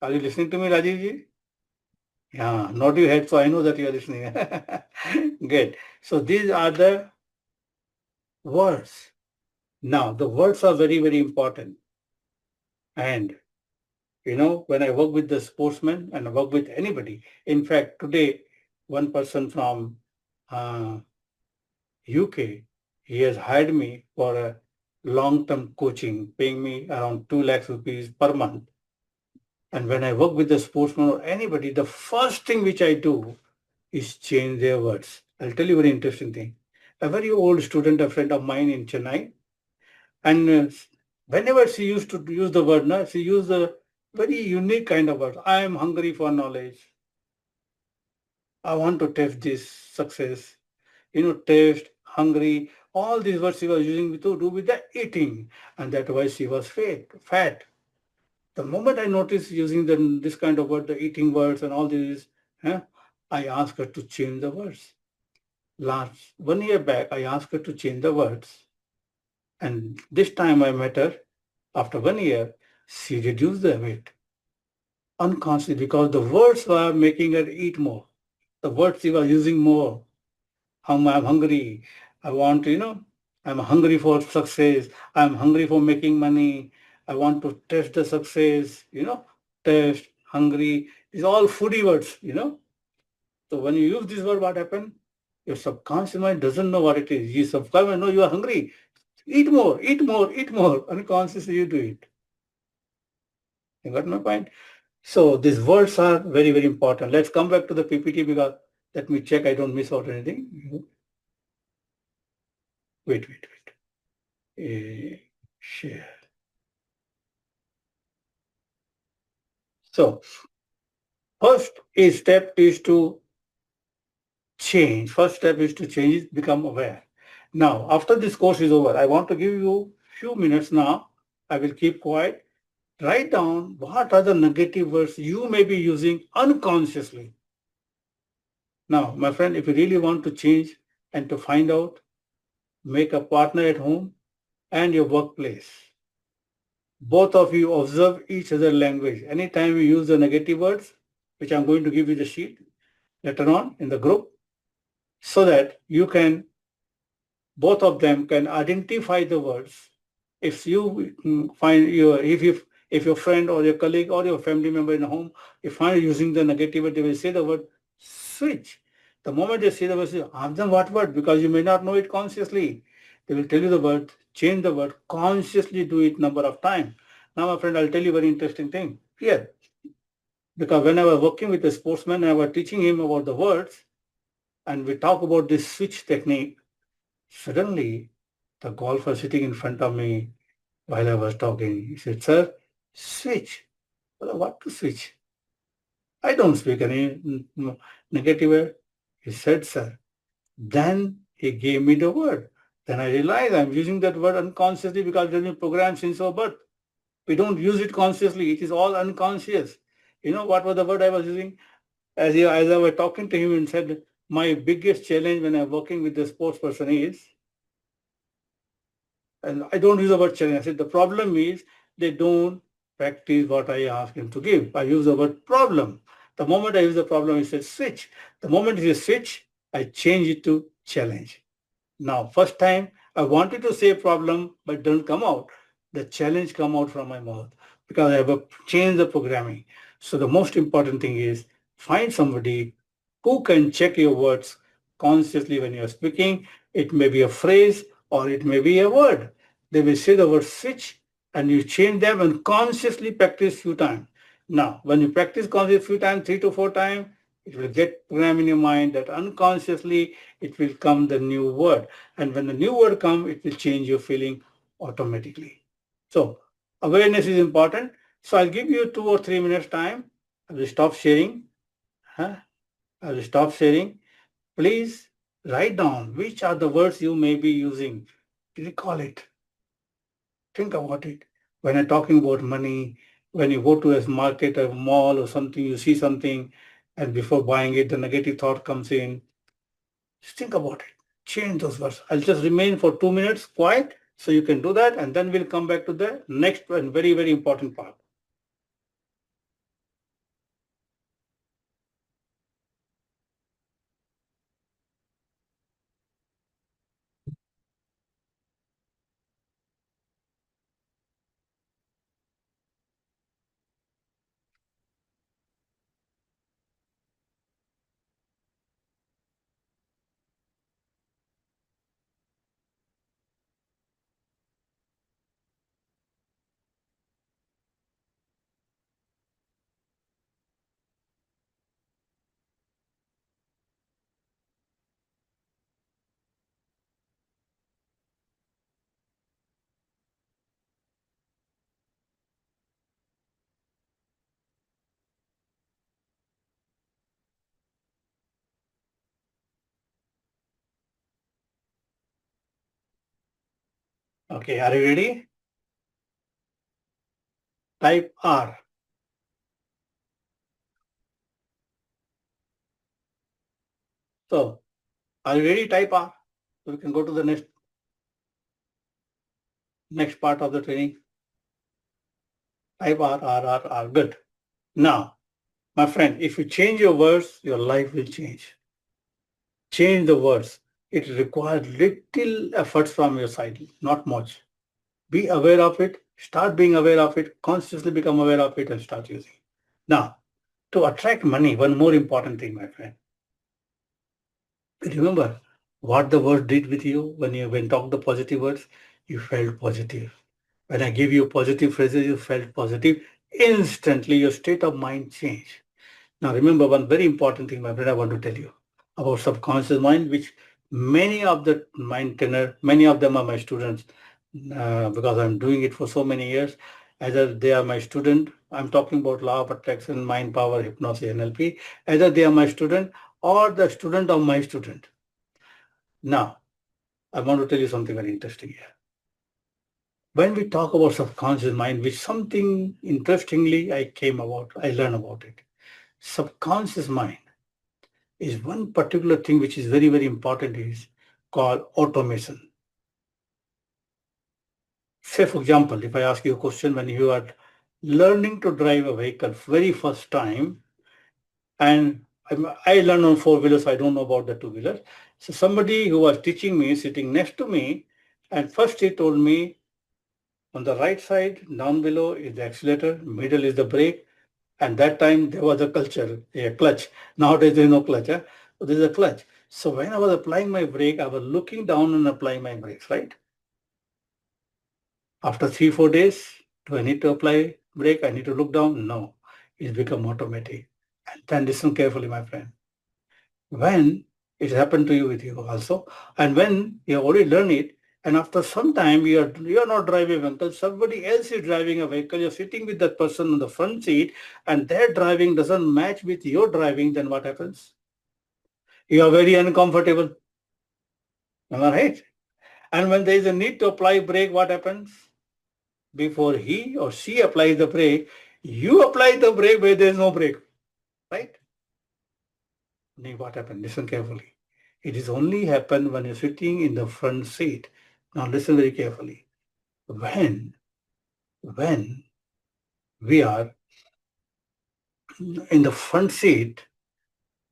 Speaker 1: are you listening to me, Rajiv ji? Yeah, nod your head, so I know that you are listening. Good. So these are the words. Now, the words are very, very important. And, when I work with the sportsmen and I work with anybody, in fact, today, one person from UK, he has hired me for a long-term coaching, paying me around 2 lakhs rupees per month. And when I work with the sportsman or anybody, the first thing which I do is change their words. I'll tell you a very interesting thing. A very old student, a friend of mine in Chennai, and whenever she used to use the word, she used a very unique kind of word. I am hungry for knowledge. I want to test this success. Taste, hungry, all these words she was using to do with the eating. And that's why she was fat. The moment I noticed using this kind of word, the eating words and all these, I asked her to change the words. Last 1 year back, I asked her to change the words. And this time I met her, after 1 year, she reduced the weight unconsciously because the words were making her eat more. The words she was using more. I'm hungry. I want, I'm hungry for success. I'm hungry for making money. I want to test the success, test, hungry. It's all foodie words. So when you use this word, what happens? Your subconscious mind doesn't know what it is. Your subconscious mind knows you are hungry. Eat more, eat more, eat more. Unconsciously you do it. You got my point? So these words are very, very important. Let's come back to the PPT because let me check I don't miss out anything. Wait. Share. So first step is to change. First step is to change, become aware. Now, after this course is over, I want to give you few minutes now. I will keep quiet. Write down what are the negative words you may be using unconsciously. Now, my friend, if you really want to change and to find out, make a partner at home and your workplace. Both of you observe each other's language. Anytime you use the negative words, which I'm going to give you the sheet later on in the group, so that you can, both of them can identify the words. If you find if your friend or your colleague or your family member in home, if find using the negative word, they will say the word switch. The moment they say the word, ask them what word, because you may not know it consciously. They will tell you the word, change the word, consciously do it number of times. Now, my friend, I'll tell you a very interesting thing here. Because when I was working with a sportsman, I was teaching him about the words, and we talk about this switch technique. Suddenly, the golfer sitting in front of me while I was talking, he said, "Sir, switch." Well, what to switch? I don't speak any negative word. He said, "Sir." Then he gave me the word. Then I realized I'm using that word unconsciously because it has been programmed since our birth. We don't use it consciously. It is all unconscious. You know what was the word I was using? As I was talking to him and said, my biggest challenge when I'm working with the sports person is, and I don't use the word challenge. I said the problem is they don't practice what I ask him to give. I use the word problem. The moment I use the problem, he says switch. The moment he says switch, I change it to challenge. Now, first time I wanted to say problem, but it didn't come out. The challenge come out from my mouth. because I have changed the programming. So the most important thing is find somebody who can check your words consciously when you're speaking. It may be a phrase or it may be a word. They will say the word switch and you change them and consciously practice few times. Now, when you practice consciously few times, 3 to 4 times, it will get programmed in your mind that unconsciously it will come the new word. And when the new word comes, it will change your feeling automatically. So awareness is important. So I'll give you 2 or 3 minutes time. I will stop sharing. Huh? I will stop sharing. Please write down which are the words you may be using. Recall it. Think about it. When I'm talking about money, when you go to a market, a mall or something, you see something, and before buying it, the negative thought comes in. Just think about it. Change those words. I'll just remain for 2 minutes quiet so you can do that, and then we'll come back to the next and very, very important part. Okay, are you ready? Type R. So, are you ready? Type R. So we can go to the next part of the training. Type R, R, R, R. Good. Now, my friend, if you change your words, your life will change. Change the words. It requires little efforts from your side, not much. Be aware of it. Start being aware of it. Consciously become aware of it and start using it. Now, to attract money, one more important thing, my friend. Remember what the word did with you when you talk the positive words? You felt positive. When I give you positive phrases, you felt positive. Instantly, your state of mind changed. Now, remember one very important thing, my friend, I want to tell you about subconscious mind, which many of the mind trainer, many of them are my students because I'm doing it for so many years. Either they are my student, I'm talking about law of attraction, mind power, hypnosis, NLP. Either they are my student or the student of my student. Now, I want to tell you something very interesting here. When we talk about subconscious mind, which something interestingly I learned about it. Subconscious mind is one particular thing which is very, very important is called automation. Say, for example, if I ask you a question when you are learning to drive a vehicle very first time, and I learned on four-wheelers, I don't know about the two-wheelers. So somebody who was teaching me, sitting next to me, and first he told me, on the right side, down below is the accelerator, middle is the brake, and that time there was a clutch. Nowadays there is no clutch. So there is a clutch. So when I was applying my brake, I was looking down and applying my brakes, right? After 3, 4 days, do I need to apply brake? I need to look down? No, it's become automatic. And then listen carefully, my friend. When it happened to you with you also, and when you already learned it, and after some time you're not driving a vehicle, somebody else is driving a vehicle, you're sitting with that person on the front seat, and their driving doesn't match with your driving, then what happens? You are very uncomfortable. Am I right? And when there is a need to apply brake, what happens? Before he or she applies the brake, you apply the brake where there is no brake, right? Now what happened? Listen carefully. It is only happen when you're sitting in the front seat. Now listen very carefully. When when we are in the front seat,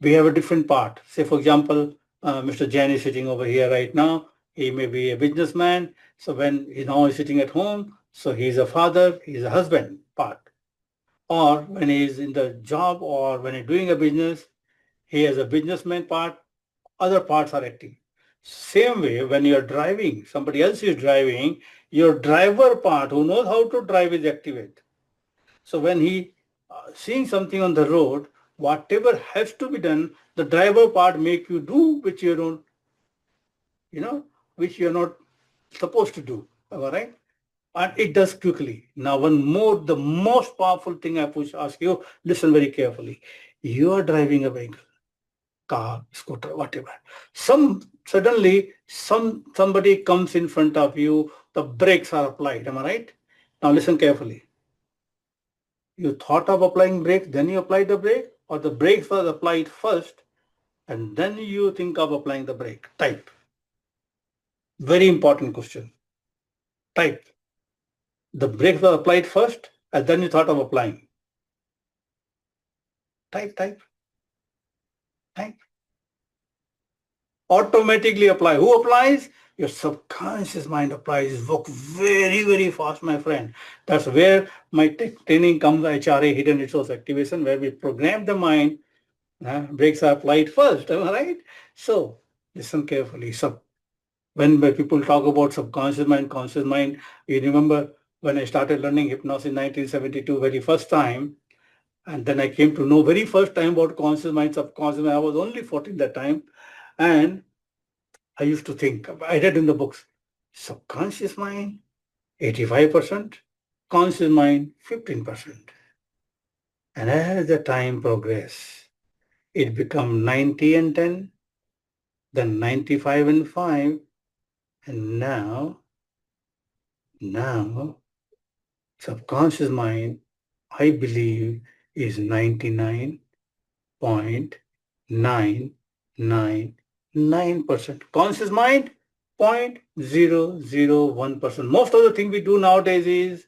Speaker 1: we have a different part. Say, for example, Mr. Jain is sitting over here right now. He may be a businessman. So when he now is sitting at home, so he's a father, he's a husband part. Or when he's in the job or when he's doing a business, he has a businessman part, other parts are active. Same way, when you're driving, somebody else is driving, your driver part who knows how to drive is activate. So when he seeing something on the road, whatever has to be done, the driver part make you do which you don't, which you're not supposed to do. All right? And it does quickly. Now, one more, the most powerful thing I push ask you, listen very carefully. You are driving a vehicle, car, scooter, whatever. Suddenly somebody comes in front of you, the brakes are applied. Am I right? Now listen carefully. You thought of applying brakes, then you applied the brake, or the brakes was applied first, and then you think of applying the brake. Type. Very important question. Type. The brakes were applied first, and then you thought of applying. Type. Automatically apply. Who applies? Your subconscious mind applies. Work very, very fast, my friend. That's where my training comes, HRA, Hidden Resource Activation, where we program the mind. Brakes are applied first, am I right? So listen carefully. So when people talk about subconscious mind, conscious mind, you remember when I started learning hypnosis in 1972, very first time, and then I came to know very first time about conscious mind, subconscious mind. I was only 14 that time. And I used to think, I read in the books, subconscious mind, 85%, conscious mind, 15%. And as the time progressed, it became 90 and 10, then 95 and 5, and now, subconscious mind, I believe, is 99.999%. Conscious mind, 0.001%. Most of the thing we do nowadays is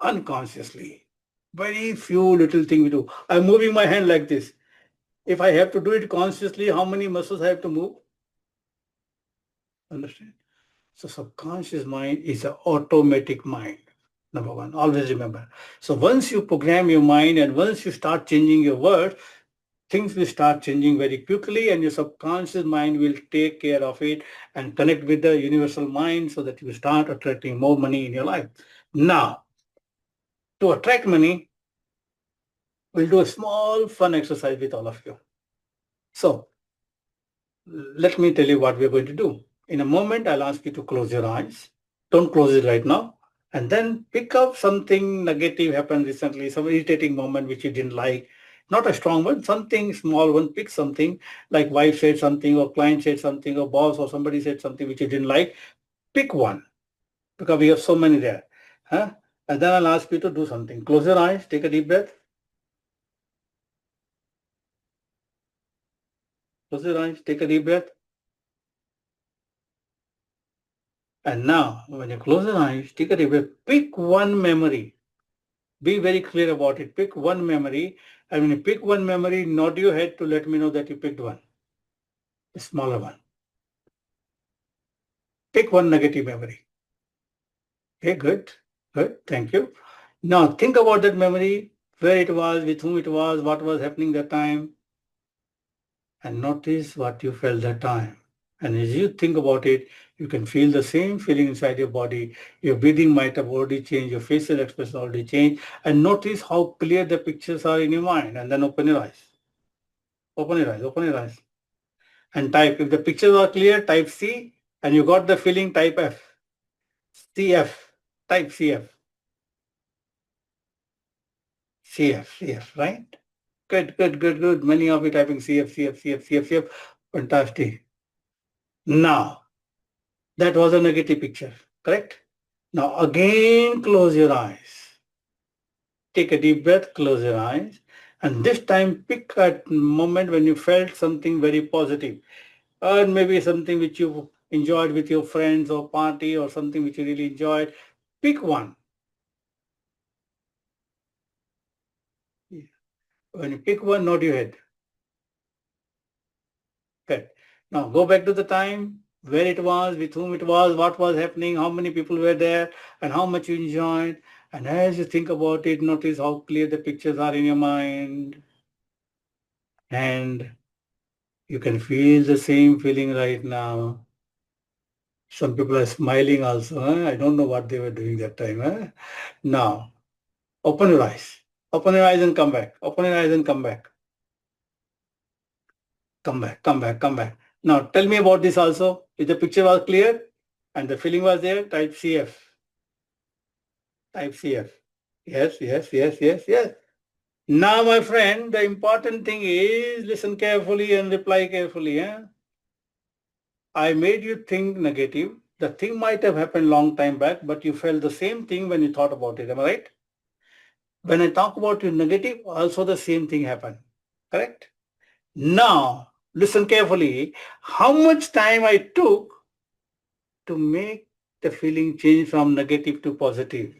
Speaker 1: unconsciously. Very few little thing we do. I'm moving my hand like this. If I have to do it consciously, how many muscles I have to move? Understand? So subconscious mind is an automatic mind. Number one, always remember. So once you program your mind and once you start changing your words, things will start changing very quickly and your subconscious mind will take care of it and connect with the universal mind so that you start attracting more money in your life. Now, to attract money, we'll do a small fun exercise with all of you. So let me tell you what we're going to do. In a moment, I'll ask you to close your eyes. Don't close it right now. And then pick up something negative happened recently, some irritating moment which you didn't like. Not a strong one, something small one. Pick something like wife said something or client said something or boss or somebody said something which you didn't like. Pick one because we have so many there. Huh? And then I'll ask you to do something. Close your eyes, take a deep breath. Close your eyes, take a deep breath. And now, when you close your eyes, take a deep breath. Pick one memory. Be very clear about it. Pick one memory. And when you pick one memory, nod your head to let me know that you picked one. A smaller one. Pick one negative memory. Okay, good. Good. Thank you. Now think about that memory, where it was, with whom it was, what was happening that time, and notice what you felt that time. And as you think about it, you can feel the same feeling inside your body. Your breathing might have already changed, your facial expression already changed, and notice how clear the pictures are in your mind. And then open your eyes. Open your eyes, open your eyes. And type, if the pictures are clear, type C, and you got the feeling, type F. CF, type CF. CF, right? Good. Many of you typing CF. Fantastic. Now, that was a negative picture, correct? Now, again, close your eyes. Take a deep breath, close your eyes. And this time, pick a moment when you felt something very positive. Or maybe something which you enjoyed with your friends or party or something which you really enjoyed. Pick one. When you pick one, nod your head. Good. Now go back to the time where it was, with whom it was, what was happening, how many people were there, and how much you enjoyed. And as you think about it, notice how clear the pictures are in your mind. And you can feel the same feeling right now. Some people are smiling also. Huh? I don't know what they were doing that time. Huh? Now, open your eyes. Open your eyes and come back. Open your eyes and come back. Come back, come back, come back. Now, tell me about this also. If the picture was clear and the feeling was there, type CF. Type CF. Yes, yes, yes, yes, yes. Now, my friend, the important thing is listen carefully and reply carefully. Eh? I made you think negative. The thing might have happened long time back, but you felt the same thing when you thought about it. Am I right? When I talk about you negative, also the same thing happened. Correct? Now, listen carefully. How much time I took to make the feeling change from negative to positive?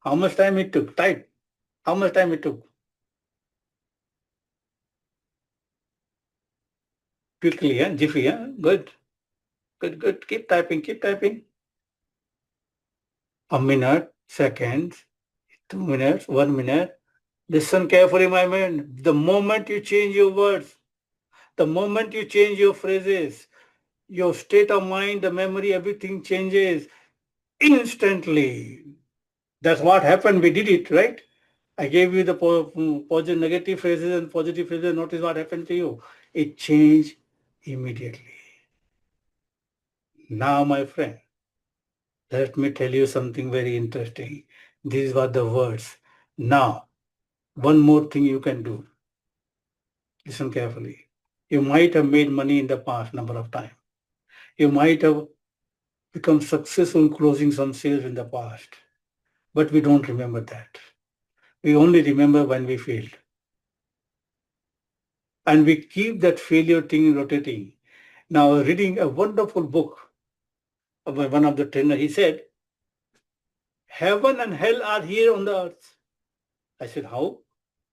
Speaker 1: How much time it took? Type. How much time it took? Quickly, yeah? Jiffy, yeah? Good. Good, good. Keep typing, keep typing. A minute, seconds, 2 minutes, 1 minute. Listen carefully, my man. The moment you change your words, the moment you change your phrases, your state of mind, the memory, everything changes instantly. That's what happened. We did it, right? I gave you the positive, negative phrases and positive phrases. Notice what happened to you. It changed immediately. Now, my friend, let me tell you something very interesting. These were the words. Now, one more thing you can do. Listen carefully. You might have made money in the past number of times. You might have become successful in closing some sales in the past. But we don't remember that. We only remember when we failed. And we keep that failure thing rotating. Now, reading a wonderful book of one of the trainer, he said, heaven and hell are here on the earth. I said, how?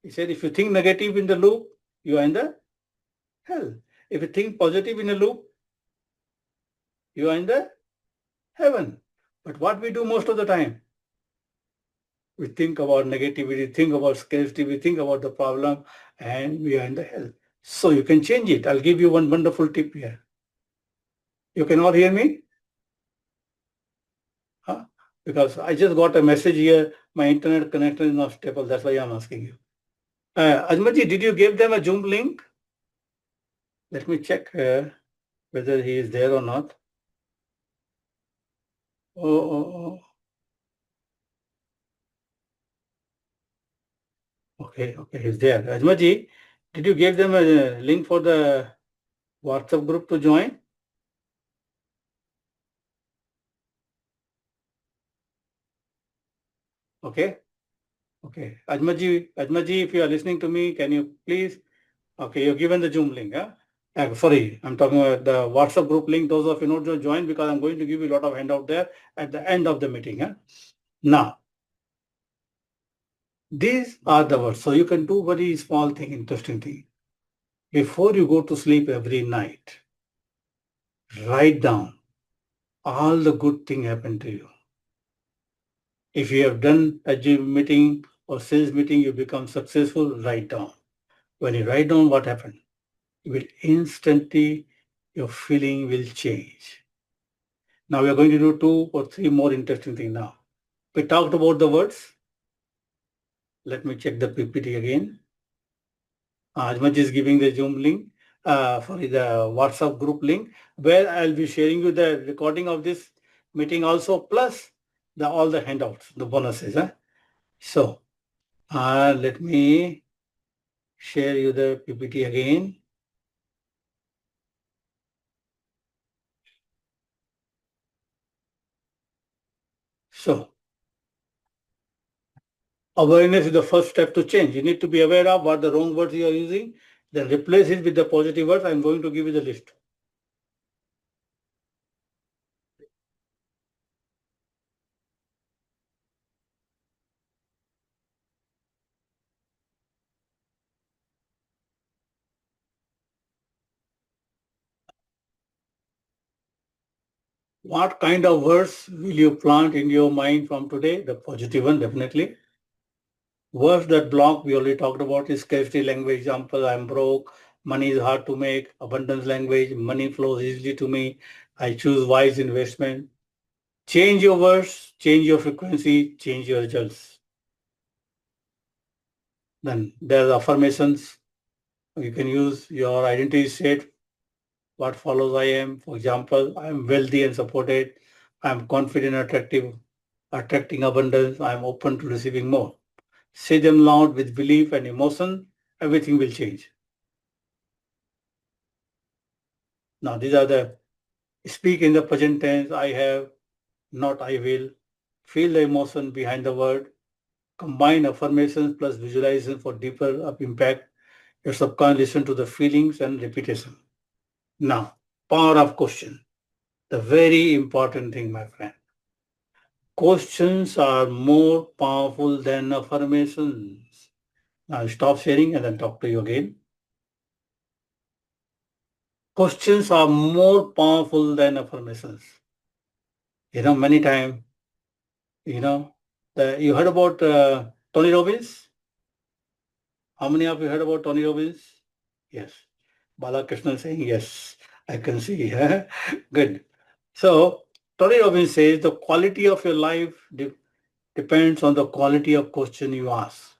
Speaker 1: He said, if you think negative in the loop, you are in the hell. If you think positive in a loop, you are in the heaven. But what we do most of the time, we think about negativity, think about scarcity, we think about the problem, and we are in the hell. So you can change it. I'll give you one wonderful tip here. You can all hear me? Huh? Because I just got a message here. My internet connection is not stable. That's why I'm asking you. Ajmaji, did you give them a Zoom link? Let me check whether he is there or not. Oh, oh, oh. Okay, okay, he's there. Ajmaji, did you give them a link for the WhatsApp group to join? Okay, okay. Ajmaji, if you are listening to me, can you please? Okay, you've given the Zoom link. Huh? Sorry, I'm talking about the WhatsApp group link. Those of you not to join because I'm going to give you a lot of handout there at the end of the meeting. Huh? Now, these are the words. So you can do very small thing, interesting thing. Before you go to sleep every night, write down all the good thing happened to you. If you have done a gym meeting or sales meeting, you become successful, write down. When you write down what happened, you will instantly, your feeling will change. Now we are going to do 2 or 3 more interesting things now. We talked about the words. Let me check the PPT again. Ajmat is giving the Zoom link, sorry, the WhatsApp group link, where I'll be sharing you the recording of this meeting also, plus all the handouts, the bonuses. Huh? So let me share you the PPT again. So awareness is the first step to change. You need to be aware of what the wrong words you are using, then replace it with the positive words. I'm going to give you the list. What kind of words will you plant in your mind from today? The positive one, definitely. Words that block, we already talked about, is scarcity language. Example, I'm broke, money is hard to make. Abundance language, money flows easily to me. I choose wise investment. Change your words, change your frequency, change your results. Then there's affirmations. You can use your identity state. What follows I am. For example, I am wealthy and supported. I am confident, attractive, attracting abundance. I am open to receiving more. Say them loud with belief and emotion. Everything will change. Now, these are the speak in the present tense. I have, not I will. Feel the emotion behind the word. Combine affirmations plus visualization for deeper up impact. Your subconscious listen to the feelings and repetition. Now, power of question. The very important thing, my friend. Questions are more powerful than affirmations. Now stop sharing and then talk to you again. Questions are more powerful than affirmations. Many times, you heard about Tony Robbins? How many of you heard about Tony Robbins? Yes. Balakrishnan saying yes. I can see. Good. So, Tony Robbins says the quality of your life depends on the quality of question you ask.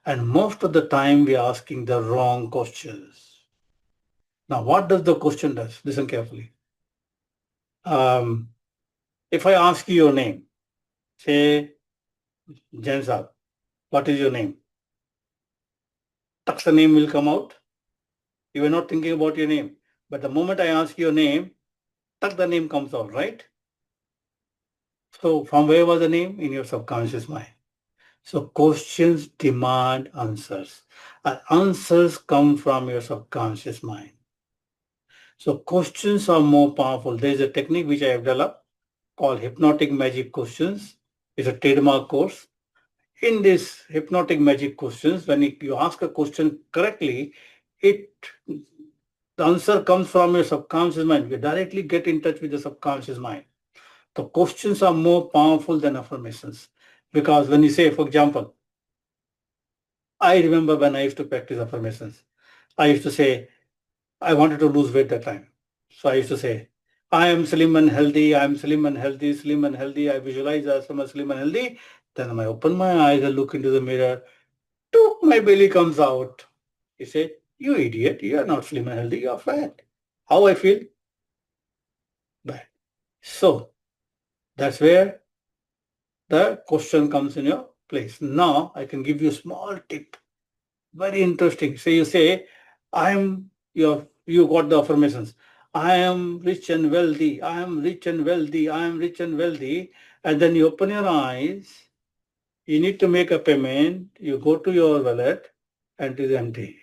Speaker 1: And most of the time we are asking the wrong questions. Now, what does the question does? Listen carefully. If I ask you your name, say, Jansab, what is your name? Tuck's the name will come out. You were not thinking about your name. But the moment I ask your name, tuck the name comes out, right? So from where was the name? In your subconscious mind. So questions demand answers. And answers come from your subconscious mind. So questions are more powerful. There is a technique which I have developed called hypnotic magic questions. It's a trademark course. In this hypnotic magic questions, when you ask a question correctly, the answer comes from your subconscious mind. You directly get in touch with the subconscious mind. The questions are more powerful than affirmations. Because when you say, for example, I remember when I used to practice affirmations, I used to say, I wanted to lose weight that time. So I used to say, I am slim and healthy, I am slim and healthy, slim and healthy. I visualize as I'm slim and healthy. Then I open my eyes and look into the mirror. Took my belly comes out. He said, you idiot, you are not slim and healthy, you are fat. How I feel? Bad. So that's where the question comes in your place. Now I can give you a small tip. Very interesting. So you say, you got the affirmations. I am rich and wealthy. I am rich and wealthy. I am rich and wealthy. And then you open your eyes. You need to make a payment. You go to your wallet and it is empty.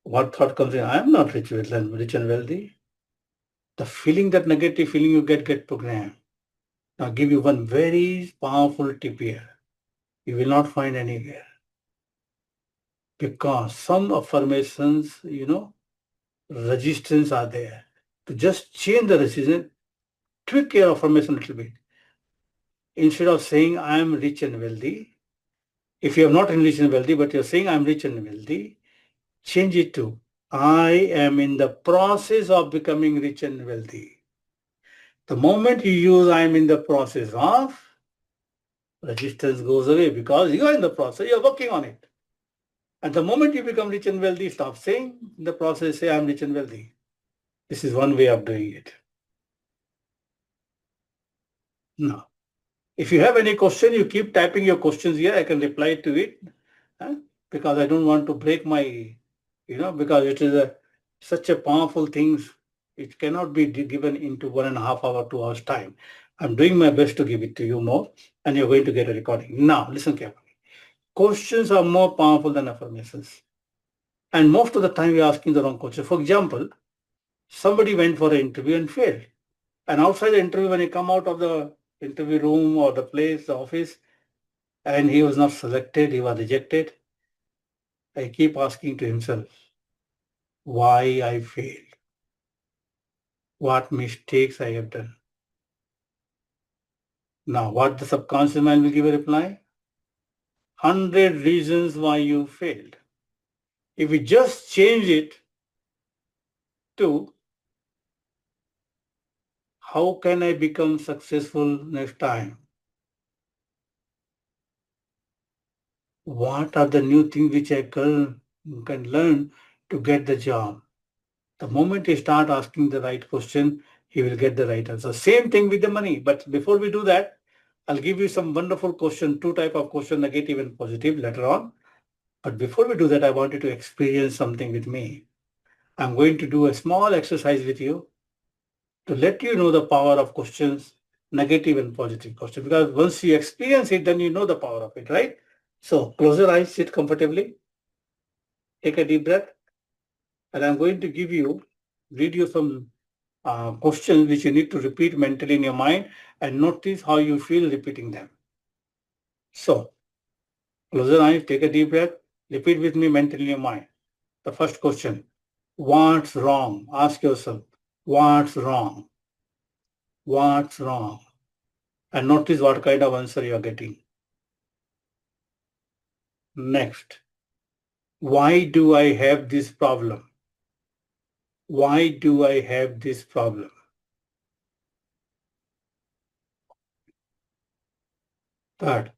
Speaker 1: What thought comes in? I am not rich and wealthy. The feeling, that negative feeling you get programmed. Now I'll give you one very powerful tip here. You will not find anywhere. Because some affirmations, resistance are there. To just change the resistance, tweak your affirmation a little bit. Instead of saying I am rich and wealthy, if you are not rich and wealthy, but you're saying I'm rich and wealthy, change it to I am in the process of becoming rich and wealthy. The moment you use I am in the process of, resistance goes away because you are in the process, you're working on it. And the moment you become rich and wealthy, stop saying in the process, say I'm rich and wealthy. This is one way of doing it. Now, if you have any question, you keep typing your questions here. I can reply to it because I don't want to break my, because it is such a powerful thing. It cannot be given into 1.5 hour, 2 hours time. I'm doing my best to give it to you more, and you're going to get a recording. Now, listen carefully. Questions are more powerful than affirmations. And most of the time, we're asking the wrong question. For example, somebody went for an interview and failed. And outside the interview, when he come out of the interview room or the place, the office, and he was not selected, he was rejected, I keep asking to himself, why I failed, what mistakes I have done. Now, what the subconscious mind will give a reply? 100 reasons why you failed. If we just change it to how can I become successful next time? What are the new things which I can learn to get the job? The moment you start asking the right question, you will get the right answer. Same thing with the money. But before we do that, I'll give you some wonderful question, two type of question, negative and positive later on. But before we do that, I want you to experience something with me. I'm going to do a small exercise with you to let you know the power of questions, negative and positive question. Because once you experience it, then you know the power of it, right? So close your eyes, sit comfortably, take a deep breath, and I'm going to read you some questions which you need to repeat mentally in your mind and notice how you feel repeating them. So close your eyes, take a deep breath, repeat with me mentally in your mind. The first question, what's wrong? Ask yourself, what's wrong? What's wrong? And notice what kind of answer you are getting. Next, why do I have this problem? Why do I have this problem? Third,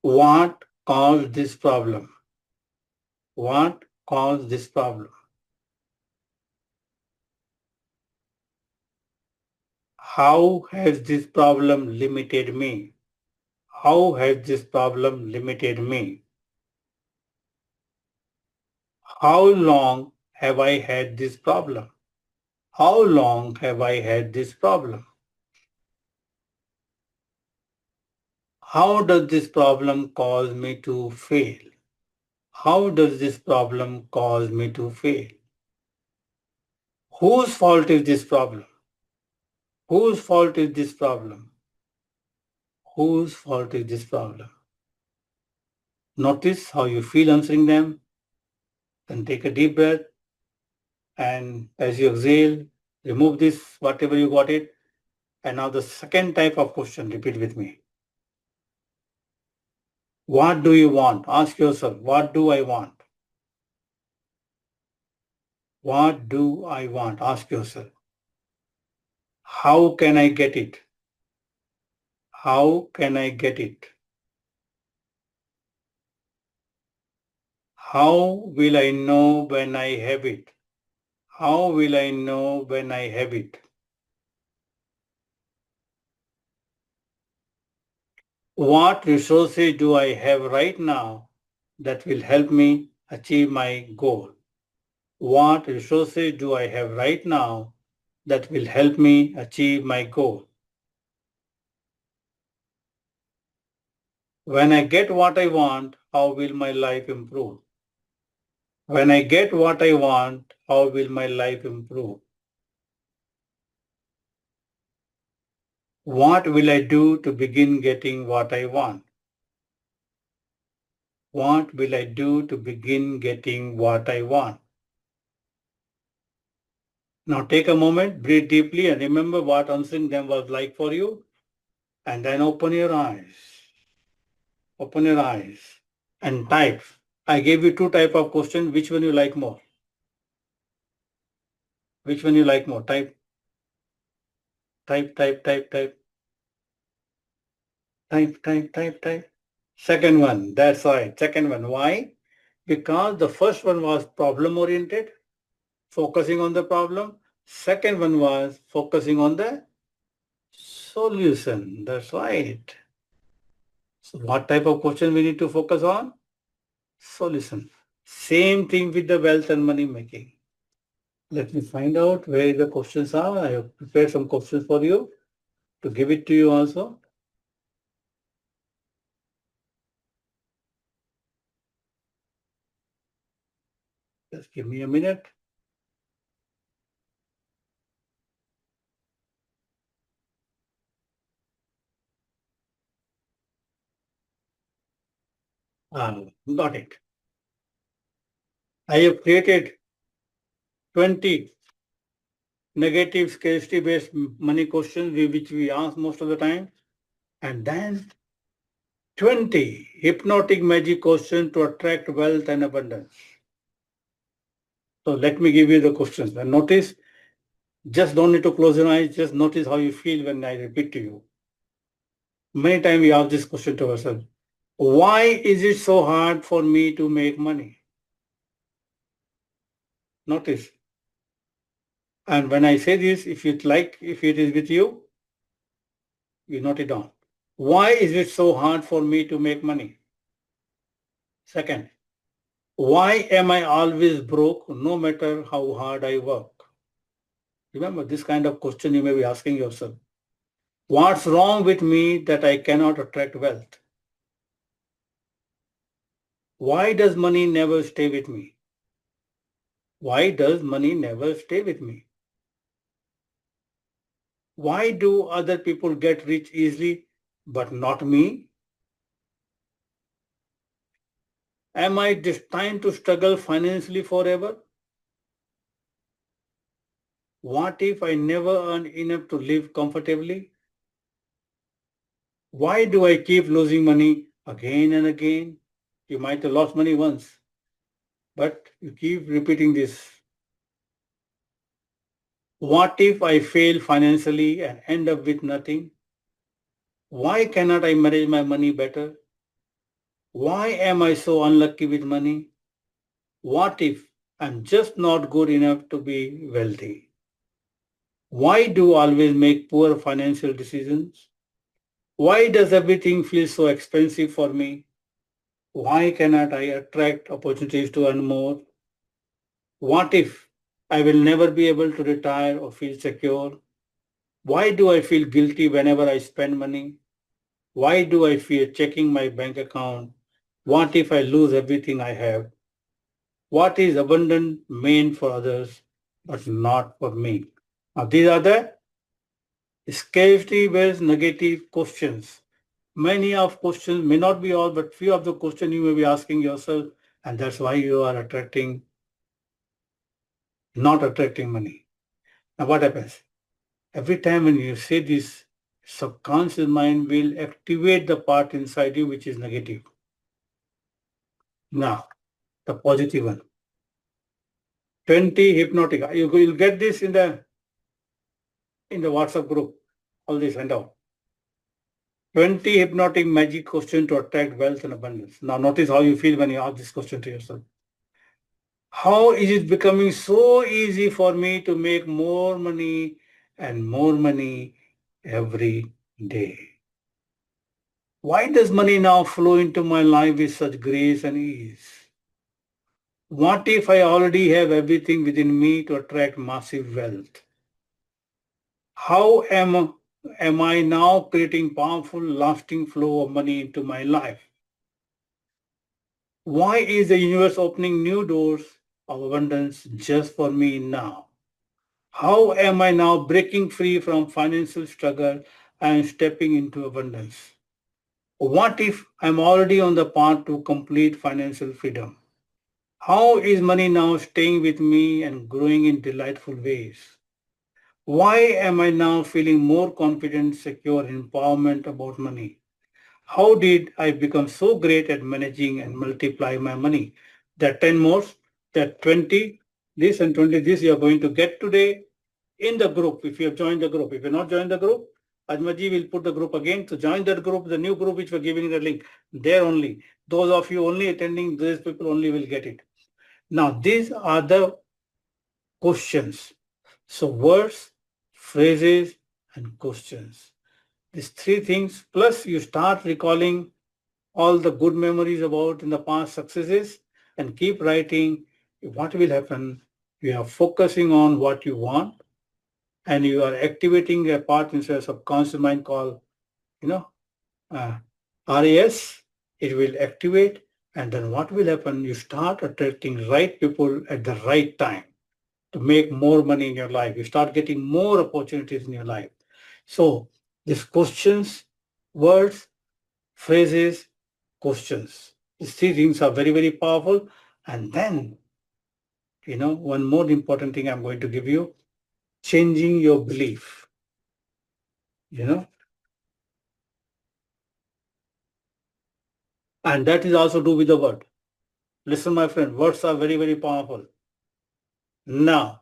Speaker 1: what caused this problem? What caused this problem? How has this problem limited me? How has this problem limited me? How long have I had this problem? How long have I had this problem? How does this problem cause me to fail? How does this problem cause me to fail? Whose fault is this problem? Whose fault is this problem? Whose fault is this problem? Notice how you feel answering them. Then take a deep breath. And as you exhale, remove this, whatever you got it. And now the second type of question, repeat with me. What do you want? Ask yourself, what do I want? What do I want? Ask yourself. How can I get it? How can I get it? How will I know when I have it? How will I know when I have it? What resources do I have right now that will help me achieve my goal? What resources do I have right now that will help me achieve my goal? When I get what I want, how will my life improve? When I get what I want, how will my life improve? What will I do to begin getting what I want? What will I do to begin getting what I want? Now take a moment, breathe deeply, and remember what answering them was like for you. And then open your eyes. Open your eyes and type. I gave you two type of questions. Which one you like more? Which one you like more? Type, type, type, type, type, type, type, type, type. Second one, that's right. Second one. Why? Because the first one was problem oriented, focusing on the problem. Second one was focusing on the solution. That's right. So what type of question we need to focus on? Solution. Same thing with the wealth and money making. Let me find out where the questions are. I have prepared some questions for you to give it to you also. Just give me a minute. Got it. I have created 20 negative scarcity based money questions which we ask most of the time. And then 20 hypnotic magic questions to attract wealth and abundance. So let me give you the questions. And notice, just don't need to close your eyes, just notice how you feel when I repeat to you. Many times we ask this question to ourselves. Why is it so hard for me to make money? Notice. And when I say this, if you'd like, if it is with you, you note it down. Why is it so hard for me to make money? Second, why am I always broke no matter how hard I work? Remember, this kind of question you may be asking yourself. What's wrong with me that I cannot attract wealth? Why does money never stay with me? Why does money never stay with me? Why do other people get rich easily but not me? Am I destined to struggle financially forever? What if I never earn enough to live comfortably? Why do I keep losing money again and again? You might have lost money once, but you keep repeating this. What if I fail financially and end up with nothing? Why cannot I manage my money better? Why am I so unlucky with money? What if I'm just not good enough to be wealthy? Why do I always make poor financial decisions? Why does everything feel so expensive for me? Why cannot I attract opportunities to earn more? What if I will never be able to retire or feel secure? Why do I feel guilty whenever I spend money? Why do I fear checking my bank account? What if I lose everything I have? What is abundant meant for others but not for me? Now, these are the scarcity-based negative questions. Many of questions may not be all, but few of the questions you may be asking yourself, and that's why you are not attracting money. Now, what happens? Every time when you say this, subconscious mind will activate the part inside you which is negative. Now, the positive one. 20 hypnotic. You will get this in the WhatsApp group. All this handout. 20 hypnotic magic question to attract wealth and abundance. Now notice how you feel when you ask this question to yourself. How is it becoming so easy for me to make more money and more money every day? Why does money now flow into my life with such grace and ease? What if I already have everything within me to attract massive wealth? How am I now creating powerful, lasting flow of money into my life? Why is the universe opening new doors of abundance just for me now? How am I now breaking free from financial struggle and stepping into abundance? What if I'm already on the path to complete financial freedom? How is money now staying with me and growing in delightful ways? Why am I now feeling more confident, secure, and empowerment about money? How did I become so great at managing and multiply my money? That 10 more, that 20, this and 20, this you are going to get today in the group if you have joined the group. If you have not joined the group, Ajmaji will put the group again. To join that group, the new group which we're giving the link, there only. Those of you only attending, these people only will get it. Now, these are the questions. So words, phrases, and questions. These three things, plus you start recalling all the good memories about in the past successes and keep writing. What will happen? You are focusing on what you want and you are activating a part inside your subconscious mind called, you know, uh, RAS. It will activate, and then what will happen? You start attracting right people at the right time to make more money in your life. You start getting more opportunities in your life. So these questions, words, phrases, questions. These three things are very, very powerful. And then, one more important thing I'm going to give you, changing your belief. You know, And that is also do with the word. Listen, my friend, words are very, very powerful. Now,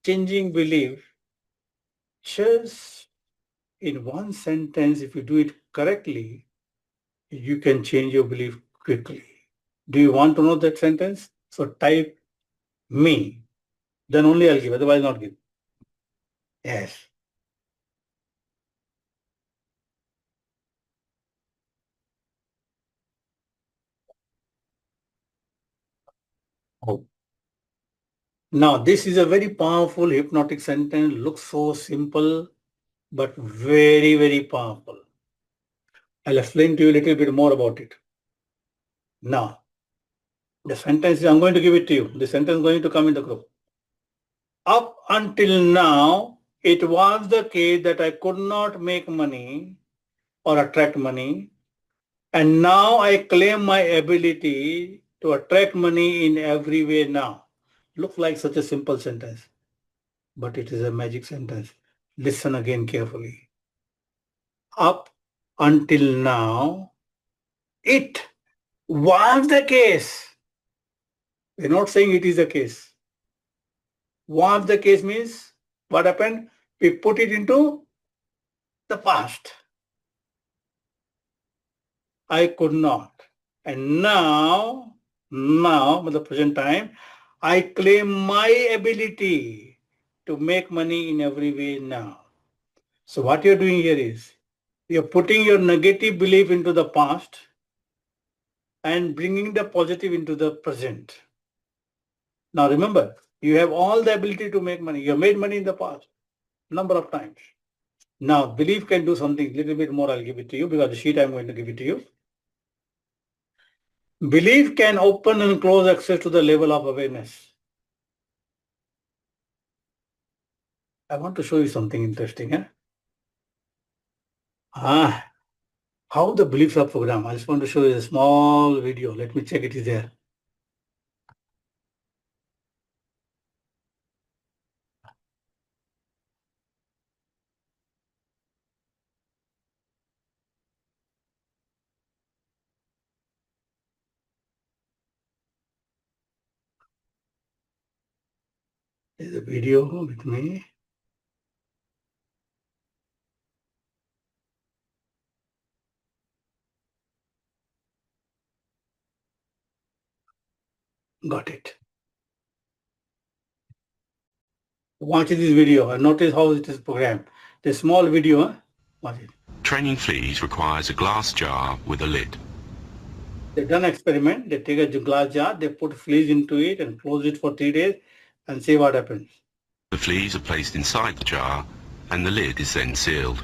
Speaker 1: changing belief, just in one sentence, if you do it correctly, you can change your belief quickly. Do you want to know that sentence? So type me. Then only I'll give, otherwise not give. Yes. Oh. Now, this is a very powerful hypnotic sentence. Looks so simple, but very, very powerful. I'll explain to you a little bit more about it. Now, the sentence, I'm going to give it to you. The sentence is going to come in the group. Up until now, it was the case that I could not make money or attract money. And now I claim my ability to attract money in every way now. Looks like such a simple sentence, but it is a magic sentence. Listen again carefully. Up until now, it was the case. We're not saying it is the case. Was the case means what happened? We put it into the past. I could not. And now, in the present time, I claim my ability to make money in every way now. So what you're doing here is, you're putting your negative belief into the past and bringing the positive into the present. Now remember, you have all the ability to make money. You have made money in the past, number of times. Now belief can do something, little bit more I'll give it to you because the sheet I'm going to give it to you. Belief can open and close access to the level of awareness. I want to show you something interesting. How the beliefs are programmed. I just want to show you a small video. Let me check it is there. There's a video with me. Got it. Watch this video and notice how it is programmed. The small video. Watch it.
Speaker 2: Training fleas requires a glass jar with a lid.
Speaker 1: They've done an experiment. They take a glass jar, they put fleas into it and close it for 3 days and see what happens.
Speaker 2: The fleas are placed inside the jar and the lid is then sealed.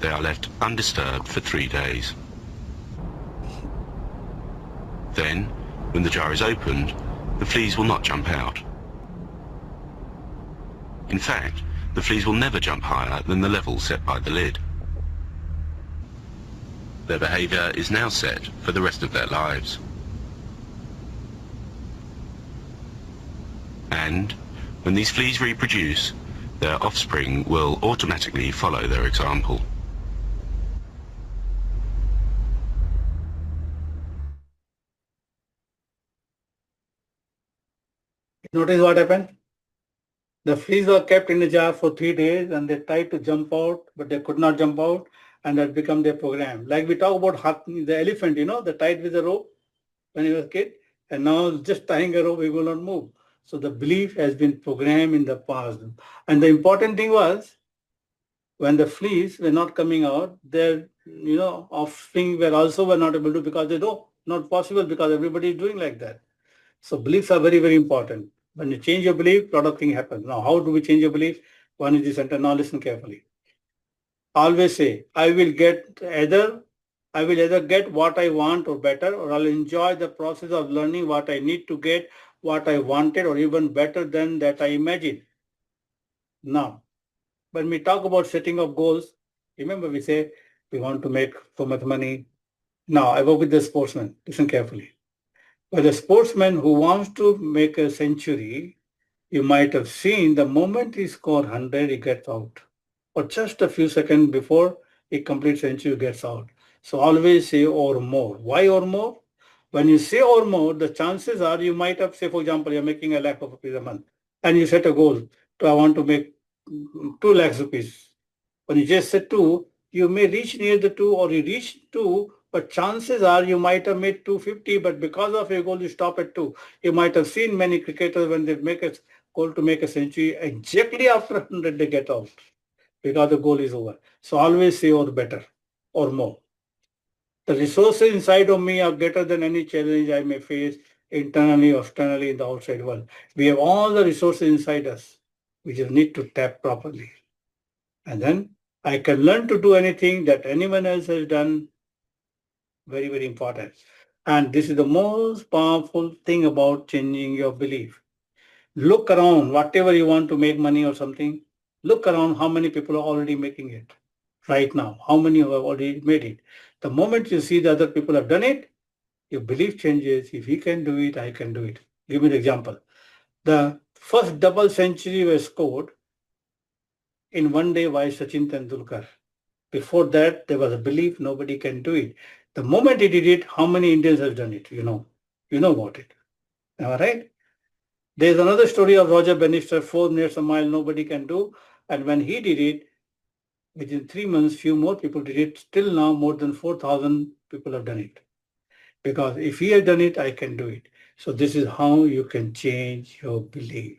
Speaker 2: They are left undisturbed for 3 days. Then, when the jar is opened, the fleas will not jump out. In fact, the fleas will never jump higher than the level set by the lid. Their behaviour is now set for the rest of their lives. And, when these fleas reproduce, their offspring will automatically follow their example.
Speaker 1: Notice what happened? The fleas were kept in the jar for 3 days and they tried to jump out, but they could not jump out, and that became their program. Like we talk about the elephant, the tied with the rope when he was a kid, and now just tying a rope, he will not move. So the belief has been programmed in the past. And the important thing was, when the fleas were not coming out, their offspring were not able to, because they know not possible because everybody is doing like that. So beliefs are very, very important. When you change your belief, a lot of things happen. Now, how do we change your belief? One is the center. Now listen carefully. Always say, I will either get what I want or better, or I'll enjoy the process of learning what I need to get what I wanted, or even better than that I imagined. Now, when we talk about setting of goals, remember we say we want to make so much money. Now, I work with the sportsman. Listen carefully. For the sportsman who wants to make a century, you might have seen the moment he scores 100, he gets out. for just a few seconds before a complete century gets out. So always say or more. Why or more? When you say or more, the chances are you might have, say, for example, you're making a lakh of rupees a month and you set a goal to, I want to make 2 lakhs rupees. When you just said two, you may reach near the two or you reach two, but chances are you might have made 250, but because of your goal, you stop at two. You might have seen many cricketers when they make a goal to make a century, exactly after 100 they get out because the goal is over. So always say or better or more. The resources inside of me are greater than any challenge I may face internally or externally in the outside world. We have all the resources inside us. We just need to tap properly. And then I can learn to do anything that anyone else has done. Very, very important. And this is the most powerful thing about changing your belief. Look around, whatever you want to make money or something, look around how many people are already making it right now. How many have already made it? The moment you see the other people have done it, your belief changes. If he can do it, I can do it. Give me an example. The first double century was scored in one day by Sachin Tendulkar. Before that, there was a belief nobody can do it. The moment he did it, how many Indians have done it? You know about it. All right. There's another story of Roger Bannister, 4 minutes a mile, nobody can do. And when he did it, within 3 months, few more people did it. Still now, more than 4,000 people have done it. Because if he has done it, I can do it. So this is how you can change your belief.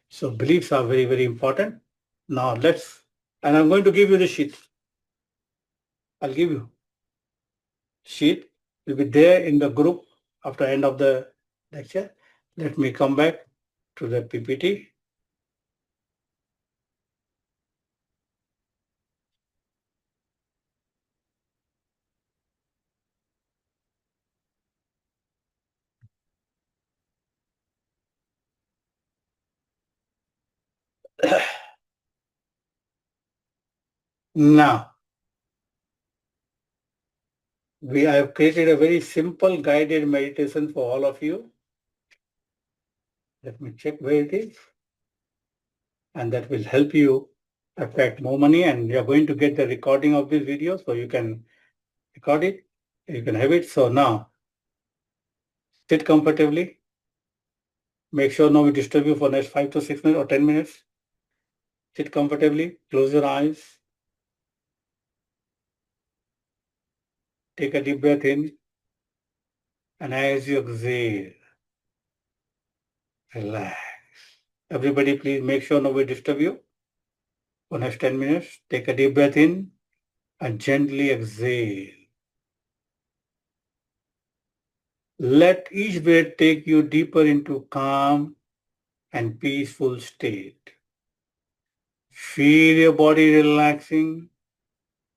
Speaker 1: So beliefs are very, very important. Now and I'm going to give you the sheet. I'll give you. Sheet will be there in the group after end of the lecture. Let me come back to the PPT. Now, we have created a very simple guided meditation for all of you. Let me check where it is. And that will help you attract more money. And you are going to get the recording of this video so you can record it. You can have it. So now, sit comfortably. Make sure no one disturb you for next 5 to 6 minutes or 10 minutes. Sit comfortably. Close your eyes. Take a deep breath in. And as you exhale, relax. Everybody, please make sure nobody disturb you for next 10 minutes. Take a deep breath in and gently exhale. Let each breath take you deeper into calm and peaceful state. Feel your body relaxing,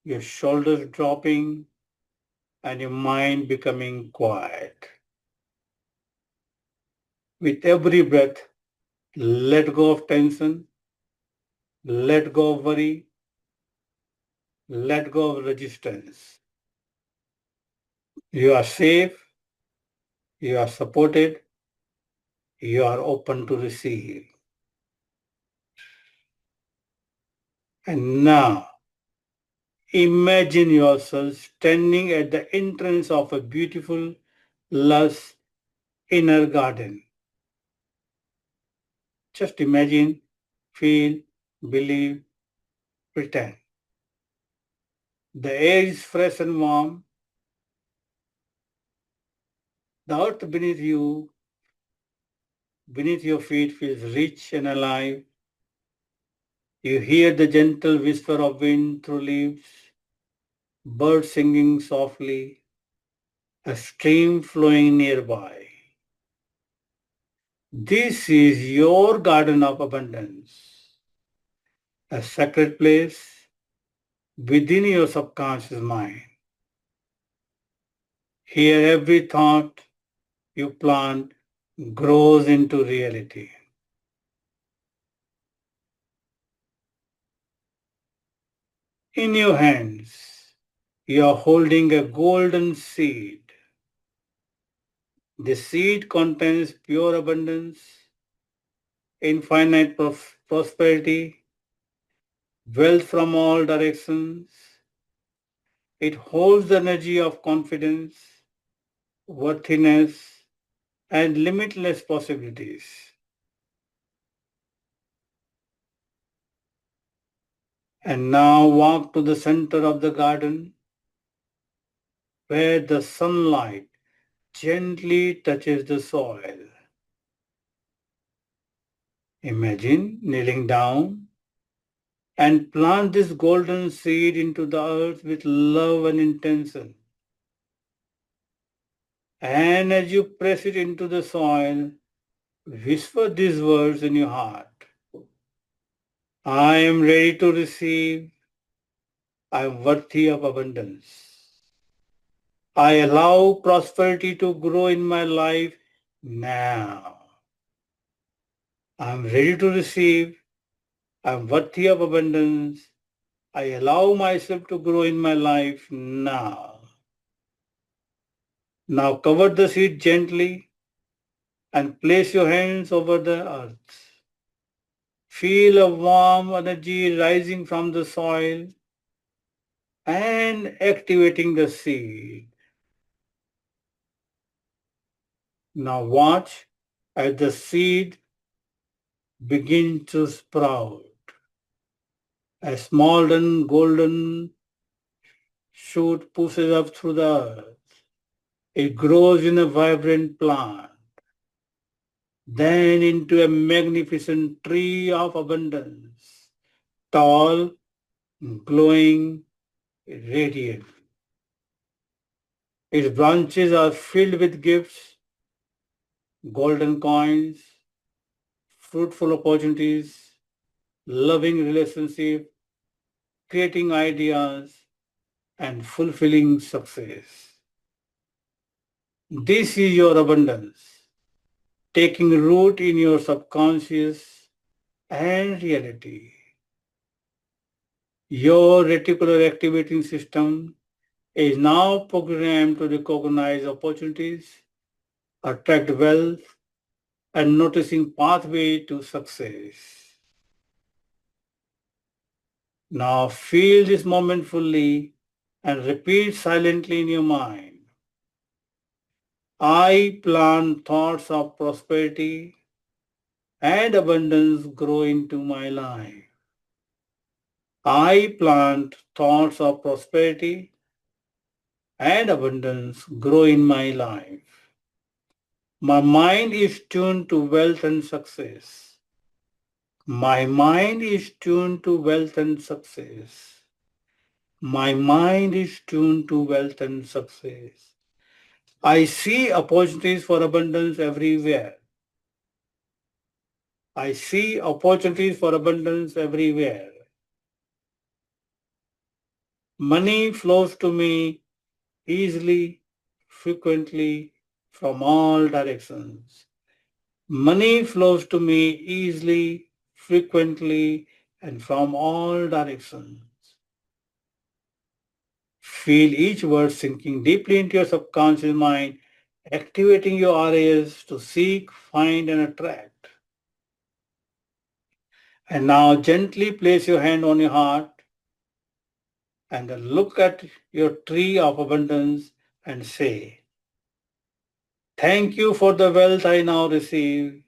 Speaker 1: your shoulders dropping, and your mind becoming quiet. With every breath, let go of tension, let go of worry, let go of resistance. You are safe, you are supported, you are open to receive. And now, imagine yourself standing at the entrance of a beautiful, lush inner garden. Just imagine, feel, believe, pretend. The air is fresh and warm. The earth beneath your feet feels rich and alive. You hear the gentle whisper of wind through leaves, birds singing softly, a stream flowing nearby. This is your garden of abundance, a sacred place within your subconscious mind. Here every thought you plant grows into reality. In your hands, you are holding a golden seed. The seed contains pure abundance, infinite prosperity, wealth from all directions. It holds the energy of confidence, worthiness, and limitless possibilities. And now walk to the center of the garden where the sunlight gently touches the soil. Imagine kneeling down and plant this golden seed into the earth with love and intention. And as you press it into the soil, whisper these words in your heart. I am ready to receive. I am worthy of abundance. I allow prosperity to grow in my life now. I am ready to receive. I am worthy of abundance. I allow myself to grow in my life now. Now cover the seed gently and place your hands over the earth. Feel a warm energy rising from the soil and activating the seed. Now watch as the seed begins to sprout. A small and golden shoot pushes up through the earth. It grows in a vibrant plant, then into a magnificent tree of abundance, tall, glowing, radiant. Its branches are filled with gifts, golden coins, fruitful opportunities, loving relationships, creating ideas, and fulfilling success. This is your abundance, taking root in your subconscious and reality. Your reticular activating system is now programmed to recognize opportunities, attract wealth, and noticing pathway to success. Now feel this moment fully and repeat silently in your mind. I plant thoughts of prosperity and abundance grow into my life. I plant thoughts of prosperity and abundance grow in my life. My mind is tuned to wealth and success. My mind is tuned to wealth and success. My mind is tuned to wealth and success. I see opportunities for abundance everywhere. I see opportunities for abundance everywhere. Money flows to me easily, frequently, from all directions. Money flows to me easily, frequently, and from all directions. Feel each word sinking deeply into your subconscious mind, activating your RAs to seek, find, and attract. And now gently place your hand on your heart and look at your tree of abundance and say, thank you for the wealth I now receive.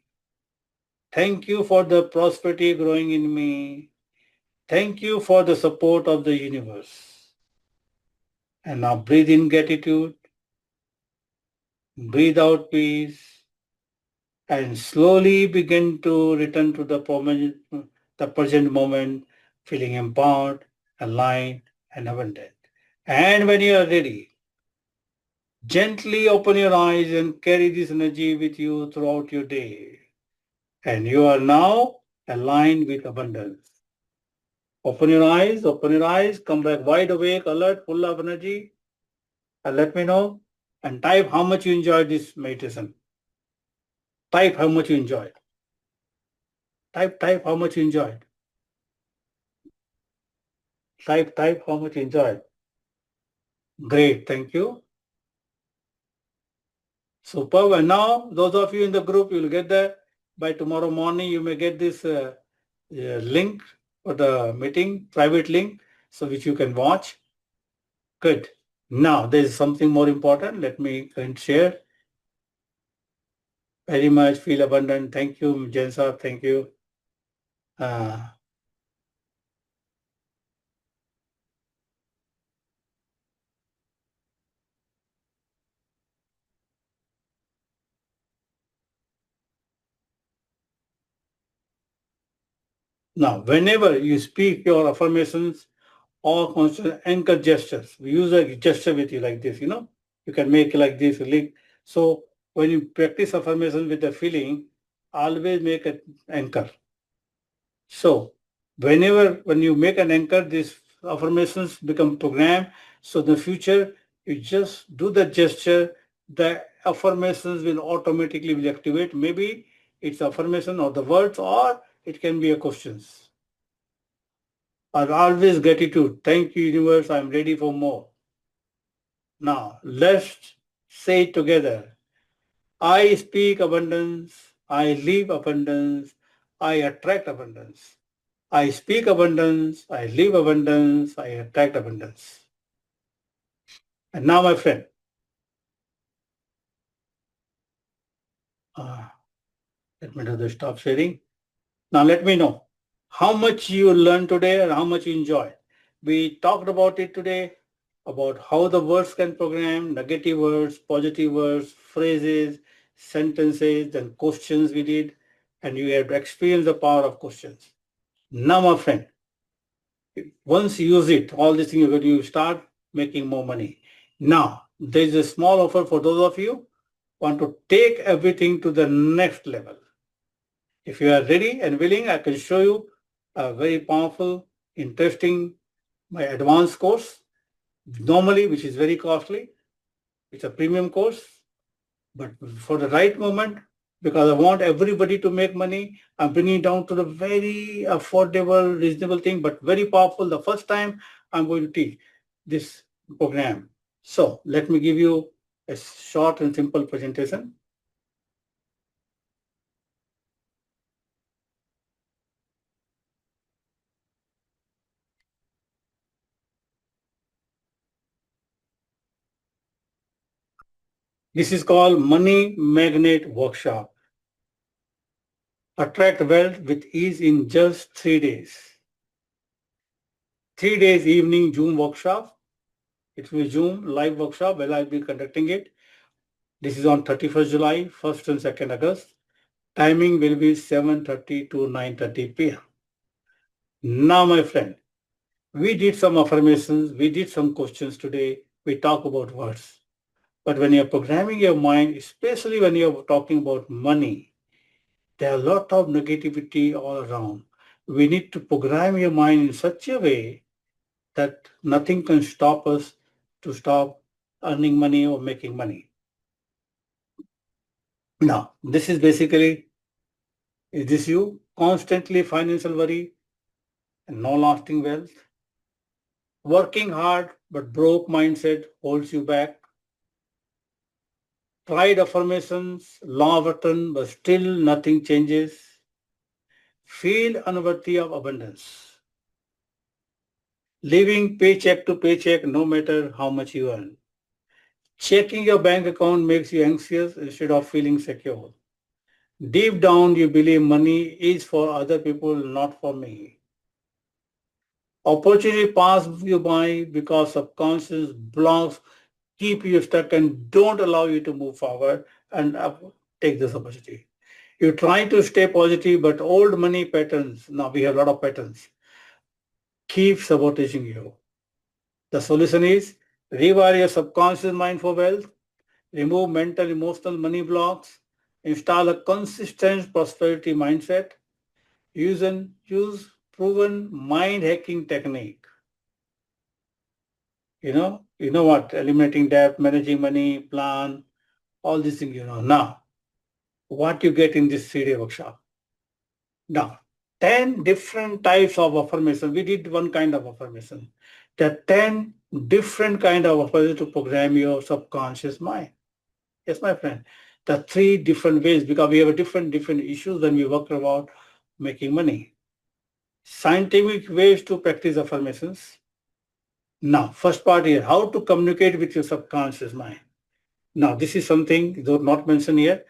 Speaker 1: Thank you for the prosperity growing in me. Thank you for the support of the universe. And now breathe in gratitude, breathe out peace, and slowly begin to return to the present moment, feeling empowered, aligned, and abundant. And when you are ready, gently open your eyes and carry this energy with you throughout your day. And you are now aligned with abundance. Open your eyes, come back wide awake, alert, full of energy, and let me know. And type how much you enjoyed this meditation. Type how much you enjoyed. Type how much you enjoyed. Type how much you enjoyed. Great, thank you. Superb. And now, those of you in the group, you will get that by tomorrow morning. You may get this link for the meeting, private link, so which you can watch. Good. Now, there is something more important. Let me go and share. Very much feel abundant. Thank you, Jensa. Thank you. Uh, Now, whenever you speak your affirmations or constant anchor gestures, we use a gesture with you like this, you can make like this link. So when you practice affirmation with the feeling, always make an anchor. So when you make an anchor, these affirmations become program. So in the future, you just do the gesture, the affirmations will automatically will activate. Maybe it's affirmation or the words, or it can be a questions. Or always gratitude. Thank you, universe. I'm ready for more. Now let's say it together. I speak abundance. I live abundance. I attract abundance. I speak abundance, I live abundance, I attract abundance. And now, my friend, uh, let me do the stop sharing. Now, let me know how much you learned today and how much you enjoyed. We talked about it today, about how the words can program, negative words, positive words, phrases, sentences, then questions we did, and you have experienced the power of questions. Now, my friend, once you use it, all these things, you start making more money. Now, there is a small offer for those of you who want to take everything to the next level. If you are ready and willing, I can show you a very powerful, interesting, my advanced course, normally, which is very costly. It's a premium course, but for the right moment, because I want everybody to make money, I'm bringing it down to the very affordable, reasonable thing, but very powerful. The first time I'm going to teach this program. So let me give you a short and simple presentation. This is called Money Magnet Workshop. Attract wealth with ease in just 3 days. 3 days evening Zoom workshop. It will be Zoom live workshop where I'll be conducting it. This is on 31st July, 1st and 2nd August. Timing will be 7:30 to 9:30 p.m. Now, my friend, we did some affirmations, we did some questions today, we talk about words. But when you're programming your mind, especially when you're talking about money, there are a lot of negativity all around. We need to program your mind in such a way that nothing can stop us to stop earning money or making money. Now, this is basically, is this you? Constantly financial worry and no lasting wealth. Working hard but broke mindset holds you back. Tried affirmations, law of return, but still nothing changes. Feel unworthy of abundance. Living paycheck to paycheck no matter how much you earn. Checking your bank account makes you anxious instead of feeling secure. Deep down, you believe money is for other people, not for me. Opportunity pass you by because subconscious blocks keep you stuck and don't allow you to move forward and take this opportunity. You try to stay positive, but old money patterns, now we have a lot of patterns, keep sabotaging you. The solution is rewire your subconscious mind for wealth, remove mental, emotional money blocks, install a consistent prosperity mindset, use proven mind hacking technique. You know what? Eliminating debt, managing money, plan, all these things, Now, what you get in this 3-day workshop? Now, 10 different types of affirmation. We did one kind of affirmation. There are 10 different kind of affirmation to program your subconscious mind. Yes, my friend. There are 3 different ways because we have a different issues when we work about making money. scientific ways to practice affirmations. Now, first part here, how to communicate with your subconscious mind. Now, this is something though not mentioned here.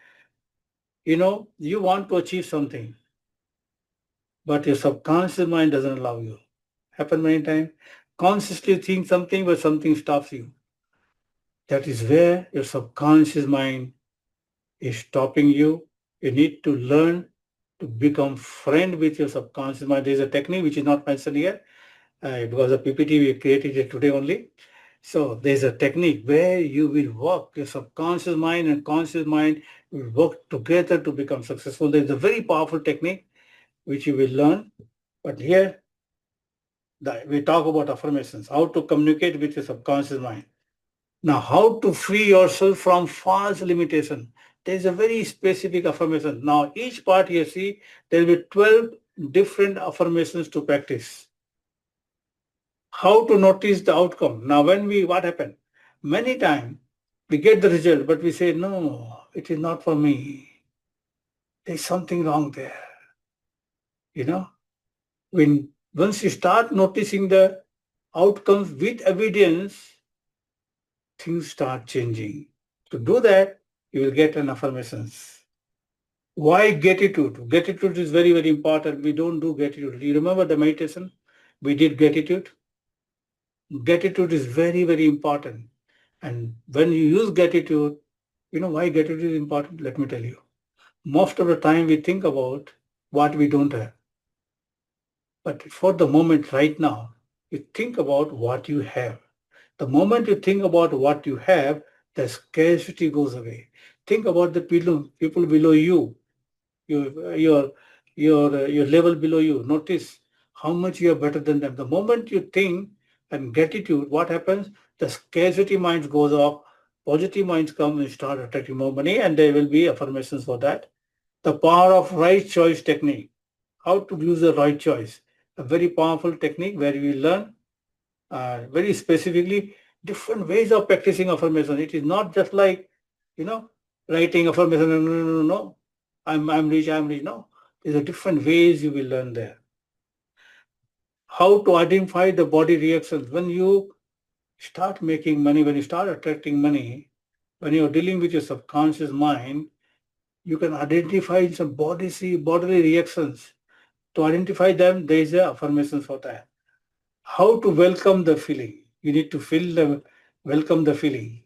Speaker 1: You want to achieve something, but your subconscious mind doesn't allow you. Happen many times. Consciously think something, but something stops you. That is where your subconscious mind is stopping you. You need to learn to become friend with your subconscious mind. There is a technique which is not mentioned here because the PPT we created it today only. So there's a technique where you will work, your subconscious mind and conscious mind will work together to become successful. There's a very powerful technique which you will learn. But here we talk about affirmations, how to communicate with your subconscious mind. Now, how to free yourself from false limitation. There is a very specific affirmation. Now, each part you see, there will be 12 different affirmations to practice. How to notice the outcome. Now, what happened? Many times we get the result, but we say, no, it is not for me. There's something wrong there. Once you start noticing the outcomes with evidence, things start changing. To do that, you will get an affirmations. Why gratitude? Gratitude is very, very important. We don't do gratitude. Do you remember the meditation? We did gratitude. Gratitude is very, very important. And when you use gratitude, you know why gratitude is important? Let me tell you. Most of the time we think about what we don't have. But for the moment right now, you think about what you have. The moment you think about what you have, the scarcity goes away. Think about the people below you, your level below you. Notice how much you are better than them. The moment you think and gratitude, what happens? The scarcity minds goes off, positive minds come and start attracting more money, and there will be affirmations for that. The power of right choice technique. How to use the right choice. A very powerful technique where we learn very specifically different ways of practicing affirmation. It is not just like, writing affirmation. No, no, no, no. I'm rich, I'm rich. No. There's a different ways you will learn there. How to identify the body reactions. When you start making money, when you start attracting money, when you're dealing with your subconscious mind, you can identify some bodily reactions. To identify them, there is a affirmation for that. How to welcome the feeling. You need to welcome the feeling.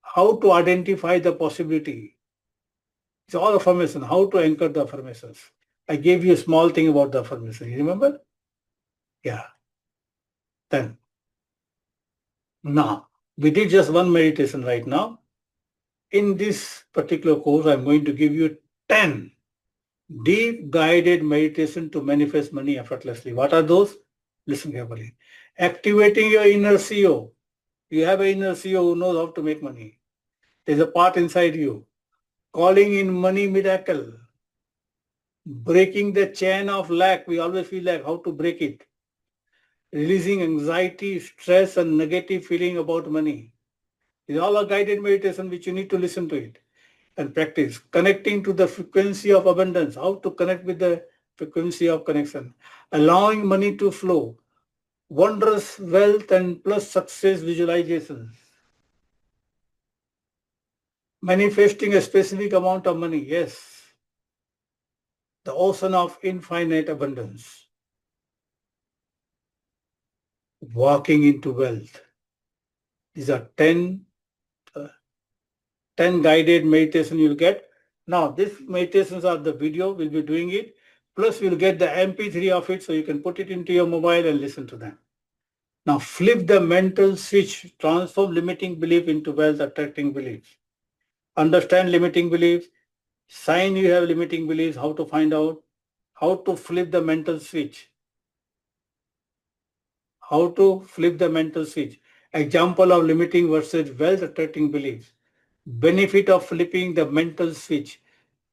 Speaker 1: How to identify the possibility. It's all affirmation. How to anchor the affirmations. I gave you a small thing about the affirmation. You remember? Yeah. Then, now, we did just one meditation right now. In this particular course, I'm going to give you 10 deep guided meditation to manifest money effortlessly. What are those? Listen carefully. Activating your inner CEO. You have an inner CEO who knows how to make money. There's a part inside you. Calling in money miracle. Breaking the chain of lack. We always feel like how to break it. Releasing anxiety, stress, and negative feeling about money. It's all a guided meditation which you need to listen to it and practice. Connecting to the frequency of abundance. How to connect with the frequency of connection. Allowing money to flow. Wondrous wealth and plus success visualizations. Manifesting a specific amount of money. Yes. The ocean of infinite abundance. Walking into wealth. These are 10 guided meditation you'll get. Now, these meditations are the video, we'll be doing it. Plus, you'll get the MP3 of it so you can put it into your mobile and listen to them. Now, flip the mental switch, transform limiting belief into wealth attracting beliefs. Understand limiting beliefs, sign you have limiting beliefs, how to find out, how to flip the mental switch. How to flip the mental switch. Example of limiting versus wealth attracting beliefs. Benefit of flipping the mental switch.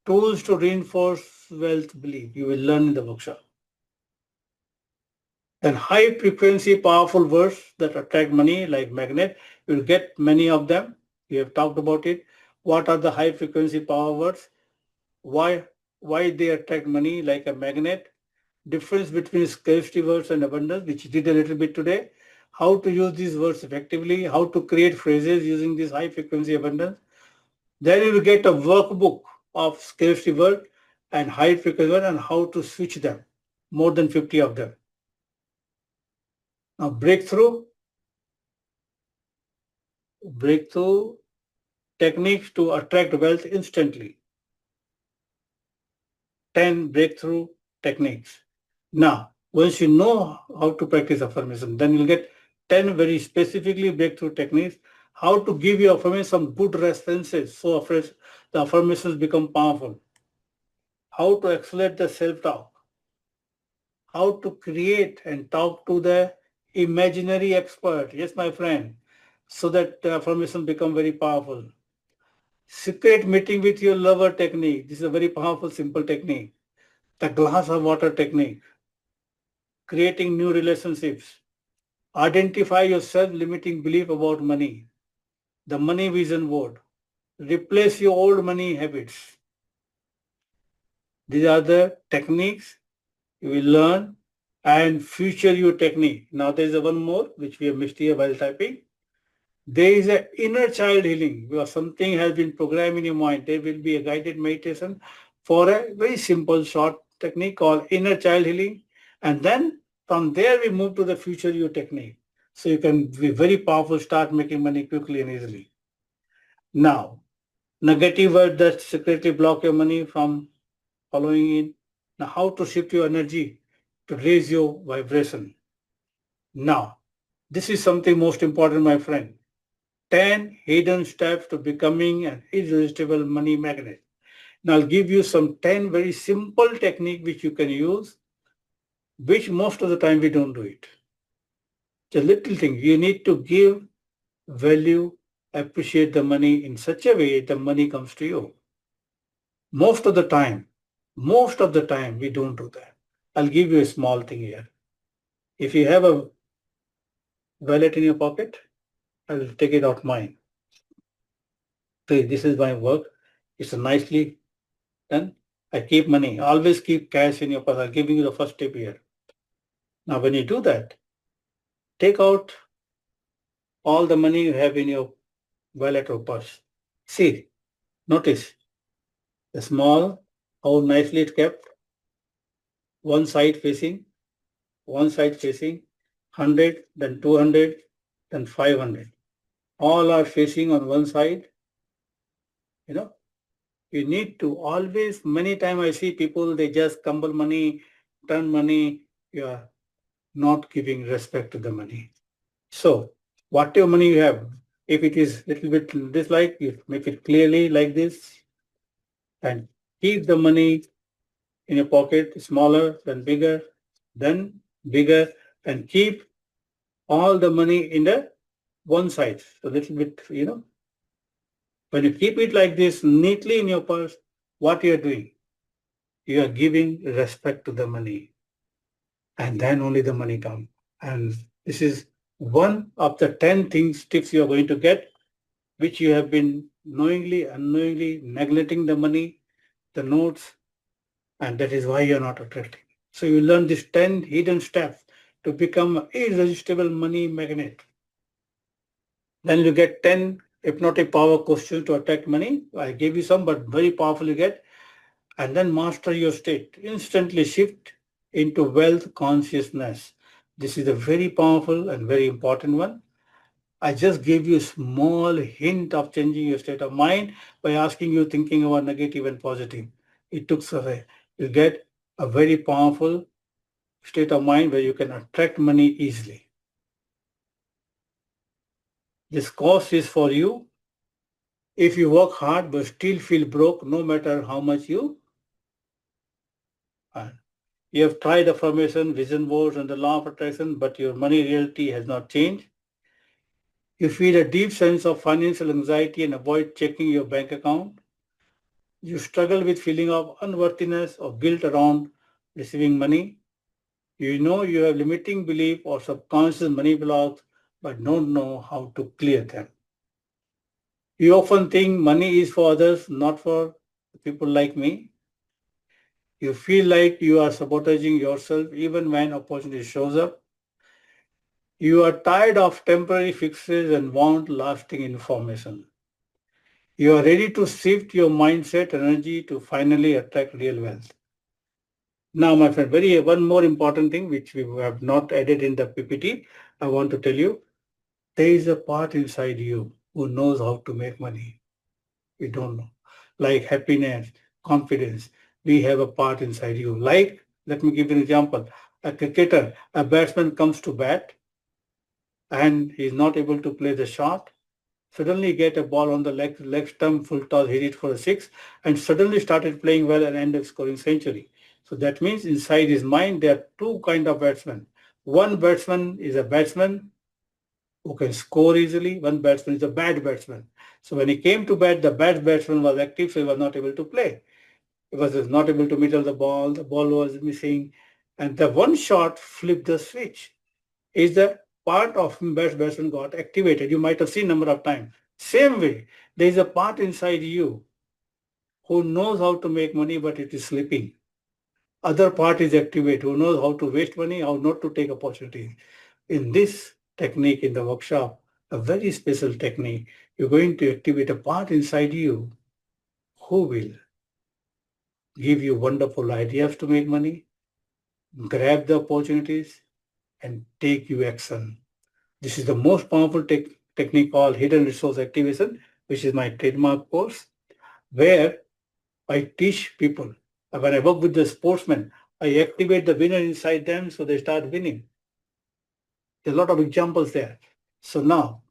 Speaker 1: Tools to reinforce wealth belief. You will learn in the workshop. Then high frequency powerful words that attract money like magnet. You will get many of them. We have talked about it. What are the high frequency power words? Why they attract money like a magnet? difference between scarcity words and abundance, which we did a little bit today, how to use these words effectively, how to create phrases using this high frequency abundance. Then you will get a workbook of scarcity word and high frequency word and how to switch them, more than 50 of them. Now breakthrough techniques to attract wealth instantly. 10 breakthrough techniques. Now, once you know how to practice affirmation, then you'll get 10 very specifically breakthrough techniques, how to give your affirmation some good responses so the affirmations become powerful, how to accelerate the self-talk, how to create and talk to the imaginary expert, yes, my friend, so that the affirmation become very powerful. Secret meeting with your lover technique. This is a very powerful, simple technique. The glass of water technique. Creating new relationships. Identify your self-limiting belief about money. The money vision board. Replace your old money habits. These are the techniques you will learn, and future you technique. Now there is one more which we have missed here while typing. There is an inner child healing where something has been programmed in your mind. There will be a guided meditation for a very simple short technique called inner child healing. And then from there we move to the future you technique. So you can be very powerful, start making money quickly and easily. Now, negative word that secretly block your money from following in. Now, how to shift your energy to raise your vibration. Now, this is something most important, my friend. 10 hidden steps to becoming an irresistible money magnet. Now I'll give you some 10 very simple technique which you can use, which most of the time we don't do it. It's a little thing. You need to give value, appreciate the money in such a way the money comes to you. Most of the time we don't do that. I'll give you a small thing here. If you have a wallet in your pocket, I'll take it out mine. See, this is my work. It's nicely done. I keep money. Always keep cash in your purse. I'm giving you the first tip here. Now, when you do that, take out all the money you have in your wallet or purse. See, notice the small, how nicely it kept. One side facing, 100, then 200, then 500. All are facing on one side. You know, you need to always, many times I see people, they just tumble money, turn money. You are not giving respect to the money. So whatever money you have, if it is little bit this like, you make it clearly like this and keep the money in your pocket, smaller, then bigger, and keep all the money in the one side. So little bit, when you keep it like this neatly in your purse, what you are doing? You are giving respect to the money, and then only the money comes. And this is one of the 10 tips you are going to get, which you have been knowingly, unknowingly neglecting the money, the notes, and that is why you are not attracting. So you learn these 10 hidden steps to become an irresistible money magnet. Then you get 10 hypnotic power questions to attract money. I gave you some, but very powerful you get. And then master your state. Instantly shift into wealth consciousness. This is a very powerful and very important one. I just gave you a small hint of changing your state of mind by asking you thinking about negative and positive. It took away. You get a very powerful state of mind where you can attract money easily. This course is for you. If you work hard but still feel broke, no matter how much you earn. You have tried affirmation, vision boards, and the law of attraction, but your money reality has not changed. You feel a deep sense of financial anxiety and avoid checking your bank account. You struggle with feeling of unworthiness or guilt around receiving money. You know you have limiting belief or subconscious money blocks, but don't know how to clear them. You often think money is for others, not for people like me. You feel like you are sabotaging yourself even when opportunity shows up. You are tired of temporary fixes and want lasting information. You are ready to shift your mindset energy to finally attract real wealth. Now, my friend, one more important thing which we have not added in the PPT, I want to tell you, there is a part inside you who knows how to make money. We don't know. Like happiness, confidence, we have a part inside you. Like, let me give you an example. A cricketer, a batsman comes to bat and he is not able to play the shot. Suddenly get a ball on the leg stump, full toss, hit it for a six, and suddenly started playing well and ended up scoring century. So that means inside his mind there are two kind of batsmen. One batsman is a batsman who can score easily. One batsman is a bad batsman. So when he came to bat, the bad batsman was active, so he was not able to play. He was not able to middle the ball was missing, and the one shot flipped the switch. Is the part of best batsman got activated. You might have seen number of times. Same way, there is a part inside you who knows how to make money, but it is sleeping. Other part is activated, who knows how to waste money, how not to take opportunities. In this technique in the workshop, a very special technique, you're going to activate a part inside you who will give you wonderful ideas to make money, grab the opportunities, and take you action. This is the most powerful technique called hidden resource activation, which is my trademark course, where I teach people. When I work with the sportsmen, I activate the winner inside them so they start winning. There's a lot of examples there. So now,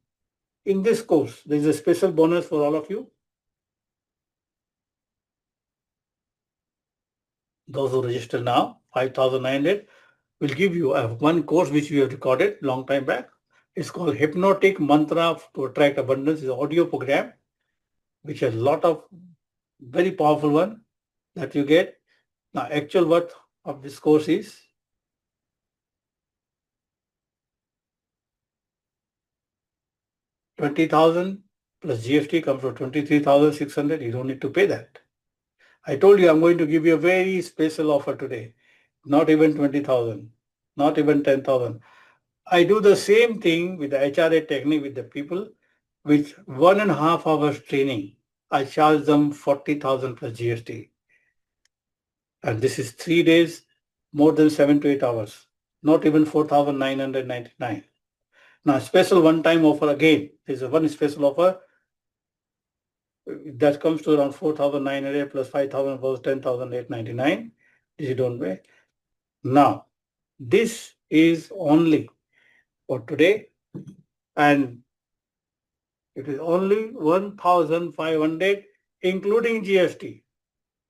Speaker 1: in this course, there's a special bonus for all of you. Those who register now, 5,900, will give you one course which we have recorded long time back. It's called Hypnotic Mantra to Attract Abundance. It's an audio program which has a lot of very powerful one that you get. Now, actual worth of this course is 20,000 plus GST comes to 23,600. You don't need to pay that. I told you I'm going to give you a very special offer today. Not even 20,000, not even 10,000. I do the same thing with the HRA technique with the people with 1.5 hours training. I charge them 40,000 plus GST. And this is 3 days, more than 7 to 8 hours, not even 4,999. Now, special one-time offer again. There's a one special offer that comes to around 4,900 plus 5,000 was 10,899. This you don't pay. Now, this is only for today, and it is only 1,500 including GST.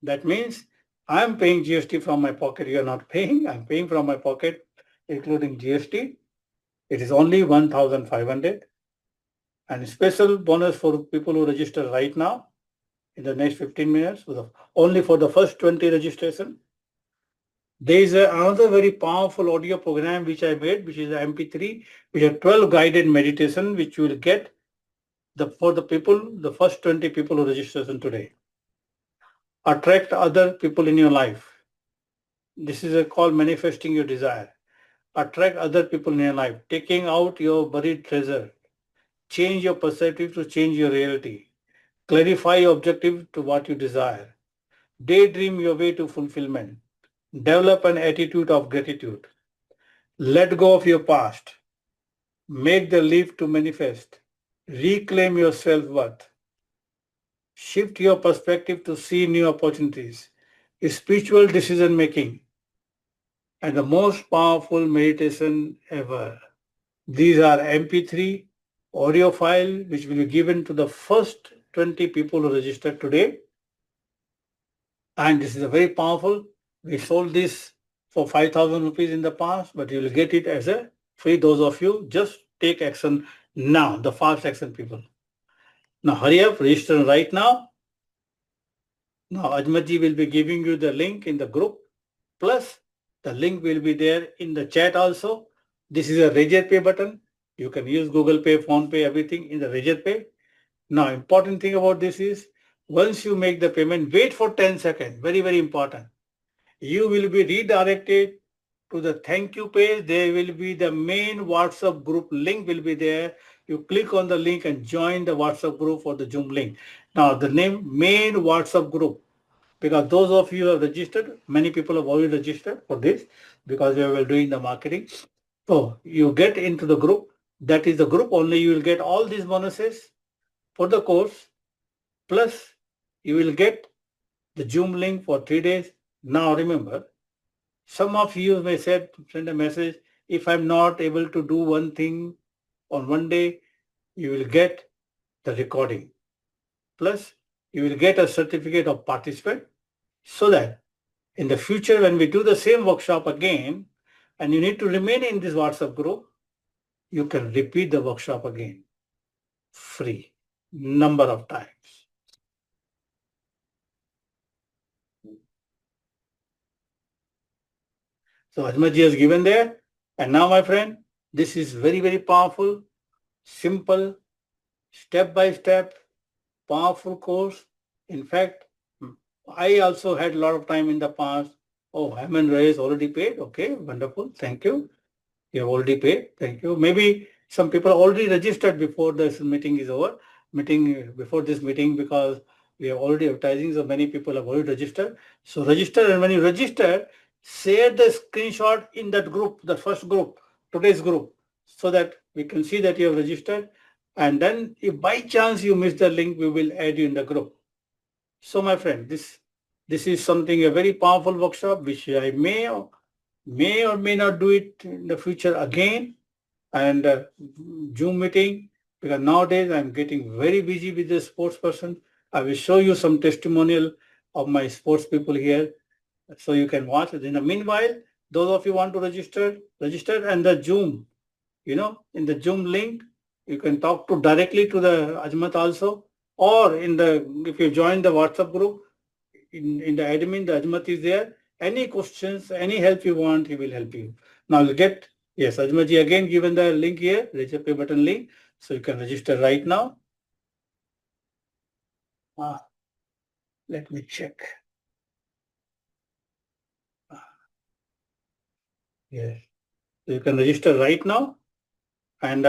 Speaker 1: That means I'm paying GST from my pocket. You are not paying. I'm paying from my pocket, including GST. It is only 1,500. And special bonus for people who register right now in the next 15 minutes, only for the first 20 registration. There is another very powerful audio program which I made, which is an MP3, which is 12 guided meditation, which you will get for the people, the first 20 people who registration today. Attract other people in your life. This is called manifesting your desire. Attract other people in your life, taking out your buried treasure. Change your perspective to change your reality. Clarify your objective to what you desire. Daydream your way to fulfillment. Develop an attitude of gratitude. Let go of your past. Make the leap to manifest. Reclaim your self-worth. Shift your perspective to see new opportunities. Spiritual decision making. And the most powerful meditation ever. These are MP3 audio file which will be given to the first 20 people who registered today. And this is a very powerful. We sold this for 5,000 rupees in the past, but you will get it as a free. Those of you just take action now, the fast action people. Now hurry up, register right now. Now Ajmatji will be giving you the link in the group. Plus the link will be there in the chat also. This is a Register Pay button. You can use Google Pay, Phone Pay, everything in the Register Pay. Now important thing about this is once you make the payment, wait for 10 seconds. Very, very important. you will be redirected to the thank you page. There will be the main WhatsApp group link will be there. You click on the link and join the WhatsApp group for the Zoom link. Now the name main WhatsApp group, because those of you who have registered, many people have already registered for this because we are doing the marketing. So you get into the group. That is the group only. You will get all these bonuses for the course. Plus, you will get the Zoom link for 3 days. Now remember, some of you may send a message, if I'm not able to do one thing on one day, you will get the recording. Plus, you will get a certificate of participant so that in the future, when we do the same workshop again, and you need to remain in this WhatsApp group, you can repeat the workshop again, free, number of times. So Ajmaji has given there. And now, my friend, this is very, very powerful, simple, step-by-step, powerful course. In fact, I also had a lot of time in the past. Oh, Haman Reyes already paid. Okay, wonderful. Thank you. You have already paid. Thank you. Maybe some people already registered before this meeting is over. Before this meeting, because we are already advertising, so many people have already registered. So register, and when you register, share the screenshot in that group, the first group, today's group, so that we can see that you have registered. And then if by chance you miss the link, we will add you in the group. So my friend, this is something, a very powerful workshop, which I may or may not do it in the future again. And Zoom meeting, because nowadays I'm getting very busy with the sports person. I will show you some testimonial of my sports people here, so you can watch it. In the meanwhile, those of you want to register, and the Zoom, in the Zoom link, you can talk to directly to the Ajmat also, or if you join the WhatsApp group, in the admin, the Ajmat is there. Any questions, any help you want, he will help you. Now you'll get, yes, Ajmat again given the link here, register pay button link. So you can register right now. Let me check. Yes. So you can register right now. And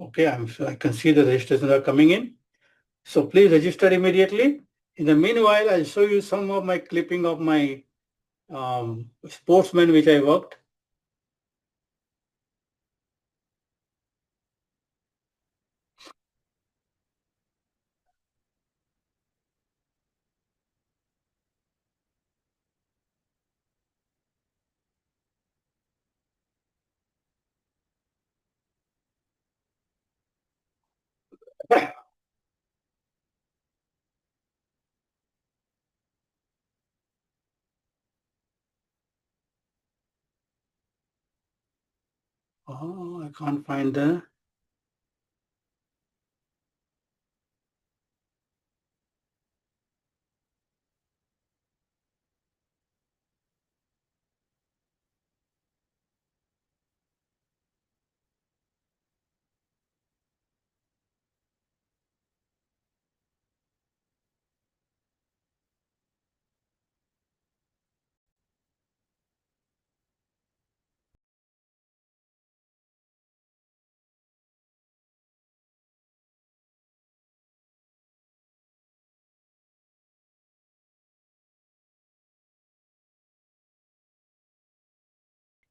Speaker 1: okay, I can see the registrations are coming in. So please register immediately. In the meanwhile, I'll show you some of my clipping of my sportsmen which I worked. Oh, I can't find the.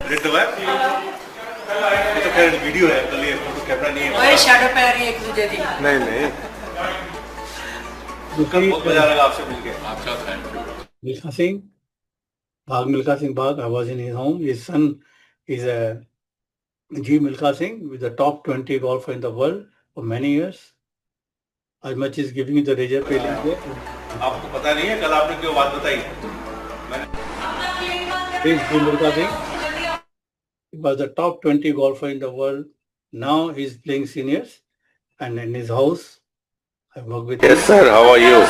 Speaker 1: Red दबाया ये तो खैर video है, कल ये photo camera नहीं है।
Speaker 3: ओए शैडो पे आ रही है एक दूसरे की।
Speaker 4: नहीं
Speaker 1: दुकान
Speaker 4: बहुत मजा लगा आपसे मिलके।
Speaker 2: आपका thank you.
Speaker 1: Milkha Singh, Milkha Singh Bhag. I was in his home. His son is a G. Milkha Singh, with the top 20 golfer in the world for many years. As much is giving you the reserve pay link there.
Speaker 4: आपको पता नहीं है कल आपने क्यों बात बताई?
Speaker 1: Please, G. Milkha Singh. He was the top 20 golfer in the world. Now he's playing seniors, and in his house, I work with
Speaker 4: Yes, sir. How are you?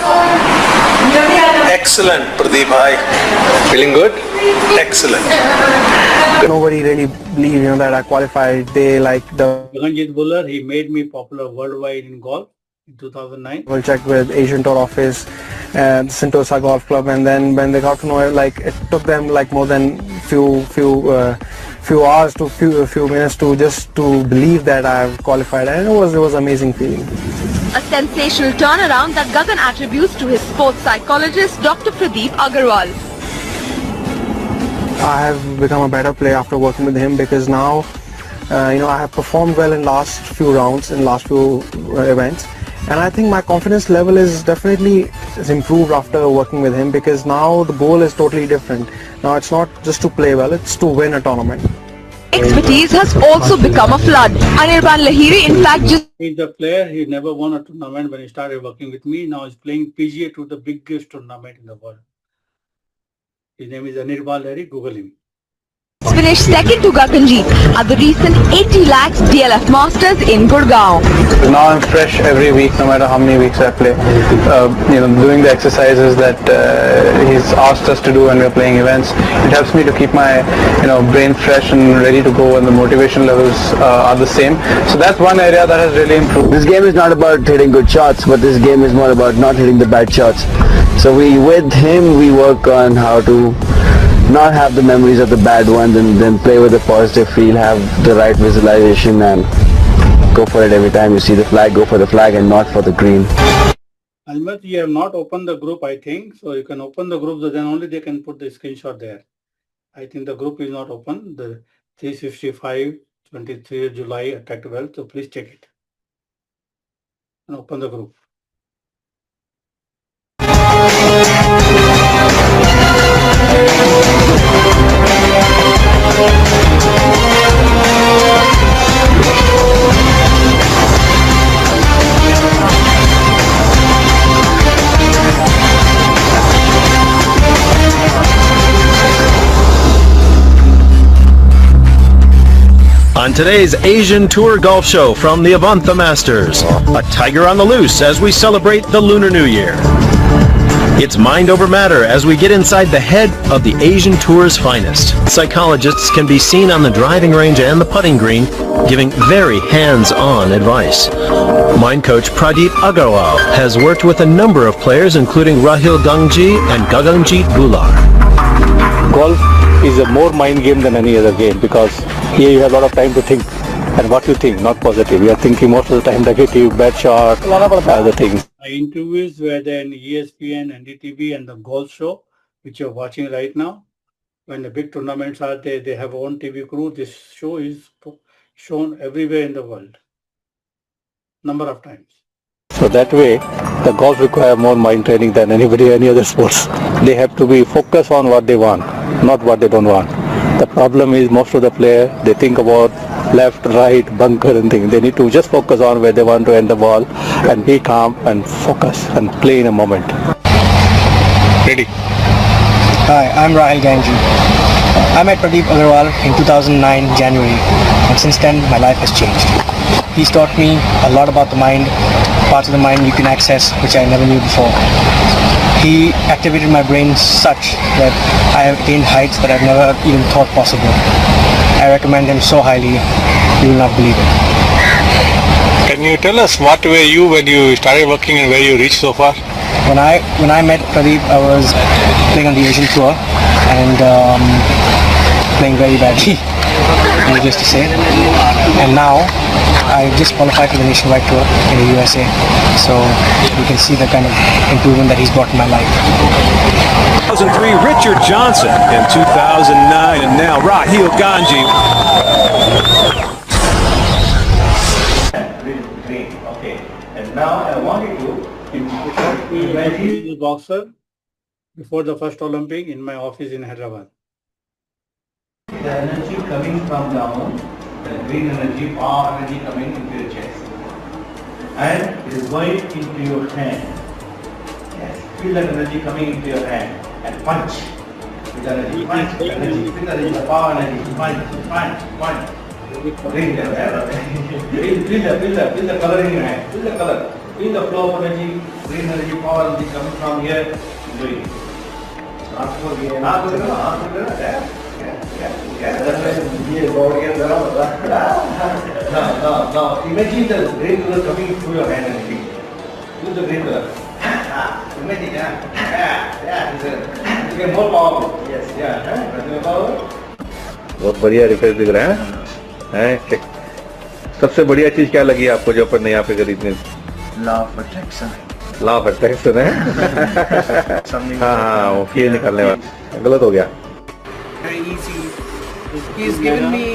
Speaker 4: Excellent, Pradeep bhai. Feeling good? Excellent.
Speaker 5: Nobody really believed, that I qualified. They like the
Speaker 1: Gaganjit Buller. He made me popular worldwide in golf in 2009.
Speaker 5: double check with Asian Tour office and Sentosa Golf Club, and then when they got to know it, like it took them like more than few hours to few minutes to just to believe that I've qualified, and it was amazing feeling.
Speaker 6: A sensational turnaround that Gagan attributes to his sports psychologist, Dr. Pradeep Aggarwal.
Speaker 5: I have become a better player after working with him, because now I have performed well in last few rounds, in last few events, and I think my confidence level is definitely improved after working with him, because now the goal is totally different. Now it's not just to play well, it's to win a tournament.
Speaker 6: Expertise has also become a flood. Anirban Lahiri in fact just
Speaker 1: He's the player. He never won a tournament when he started working with me. Now he's playing PGA to the biggest tournament in the world. His name is Anirban Lahiri. Google him.
Speaker 6: finished second to Gaganjit at the recent 80 lakhs DLF Masters in Gurgaon.
Speaker 5: Now I'm fresh every week, no matter how many weeks I play. Doing the exercises that he's asked us to do when we're playing events, it helps me to keep my brain fresh and ready to go, and the motivation levels are the same. So that's one area that has really improved.
Speaker 7: This game is not about hitting good shots, but this game is more about not hitting the bad shots. So with him, we work on how to not have the memories of the bad ones, and then play with a positive feel, have the right visualization, and go for it every time you see the flag. Go for the flag and not for the green.
Speaker 1: Almat, you have not opened the group, I think. So you can open the group, so then only they can put the screenshot there. I think the group is not open. The 365 23 July Attack Wealth. So please check it and open the group.
Speaker 8: On today's Asian Tour Golf Show from the Avantha Masters, a tiger on the loose as we celebrate the Lunar New Year. It's mind over matter as we get inside the head of the Asian Tour's finest. Psychologists can be seen on the driving range and the putting green, giving very hands-on advice. Mind coach Pradeep Aggarwal has worked with a number of players including Rahul Gangji and Gaganjit Bular.
Speaker 9: Golf is a more mind game than any other game, because here you have a lot of time to think, and what you think, not positive. You are thinking most of the time negative, bad shot, a lot of other things.
Speaker 1: My interviews were there in ESPN, NDTV, and the golf show, which you're watching right now. When the big tournaments are there, they have own TV crew. This show is shown everywhere in the world, number of times.
Speaker 9: So that way, the golf requires more mind training than any other sports. They have to be focused on what they want, not what they don't want. The problem is most of the players, they think about left, right, bunker and things. They need to just focus on where they want to end the ball and be calm and focus and play in a moment.
Speaker 4: Ready?
Speaker 10: Hi, I'm Rahul Gangji. I met Pradeep Aggarwal in 2009 January, and since then my life has changed. He's taught me a lot about the mind, parts of the mind you can access which I never knew before. He activated my brain such that I have attained heights that I've never even thought possible. I recommend him so highly, you will not believe it.
Speaker 4: Can you tell us what were you when you started working and where you reached so far?
Speaker 10: When I met Pradeep, I was playing on the Asian Tour and playing very badly, needless to say. And now I just qualified for the nationwide tour in the USA, so you can see the kind of improvement that he's brought in my life.
Speaker 8: 2003, Richard Johnson in 2009, and now Rahul Gangji.
Speaker 1: Great. Okay. And now I want you to imagine the boxer before the first Olympic in my office in Hyderabad. The energy coming from down, the green energy, power energy coming into your chest. And it is going into your hand. Yes. Feel that energy coming into your hand and punch. With energy, punch, with energy, with energy, the power energy, punch, punch, punch. Feel the color in your hand. Feel the color. Feel the flow of energy, green energy, power energy coming from here. Do it. No. Imagine the green color coming through your hand and feet. Use the green color. Imagine, you get more powerful. Yes, power.
Speaker 9: बहुत बढ़िया refresh दिख रहा है सबसे बढ़िया चीज क्या लगी आपको जो अपन ने यहाँ पे खरीदने
Speaker 7: Law of attraction.
Speaker 9: Law of attraction है हाँ वो ये निकालने वाला गलत हो गया
Speaker 3: Very easy. He's given me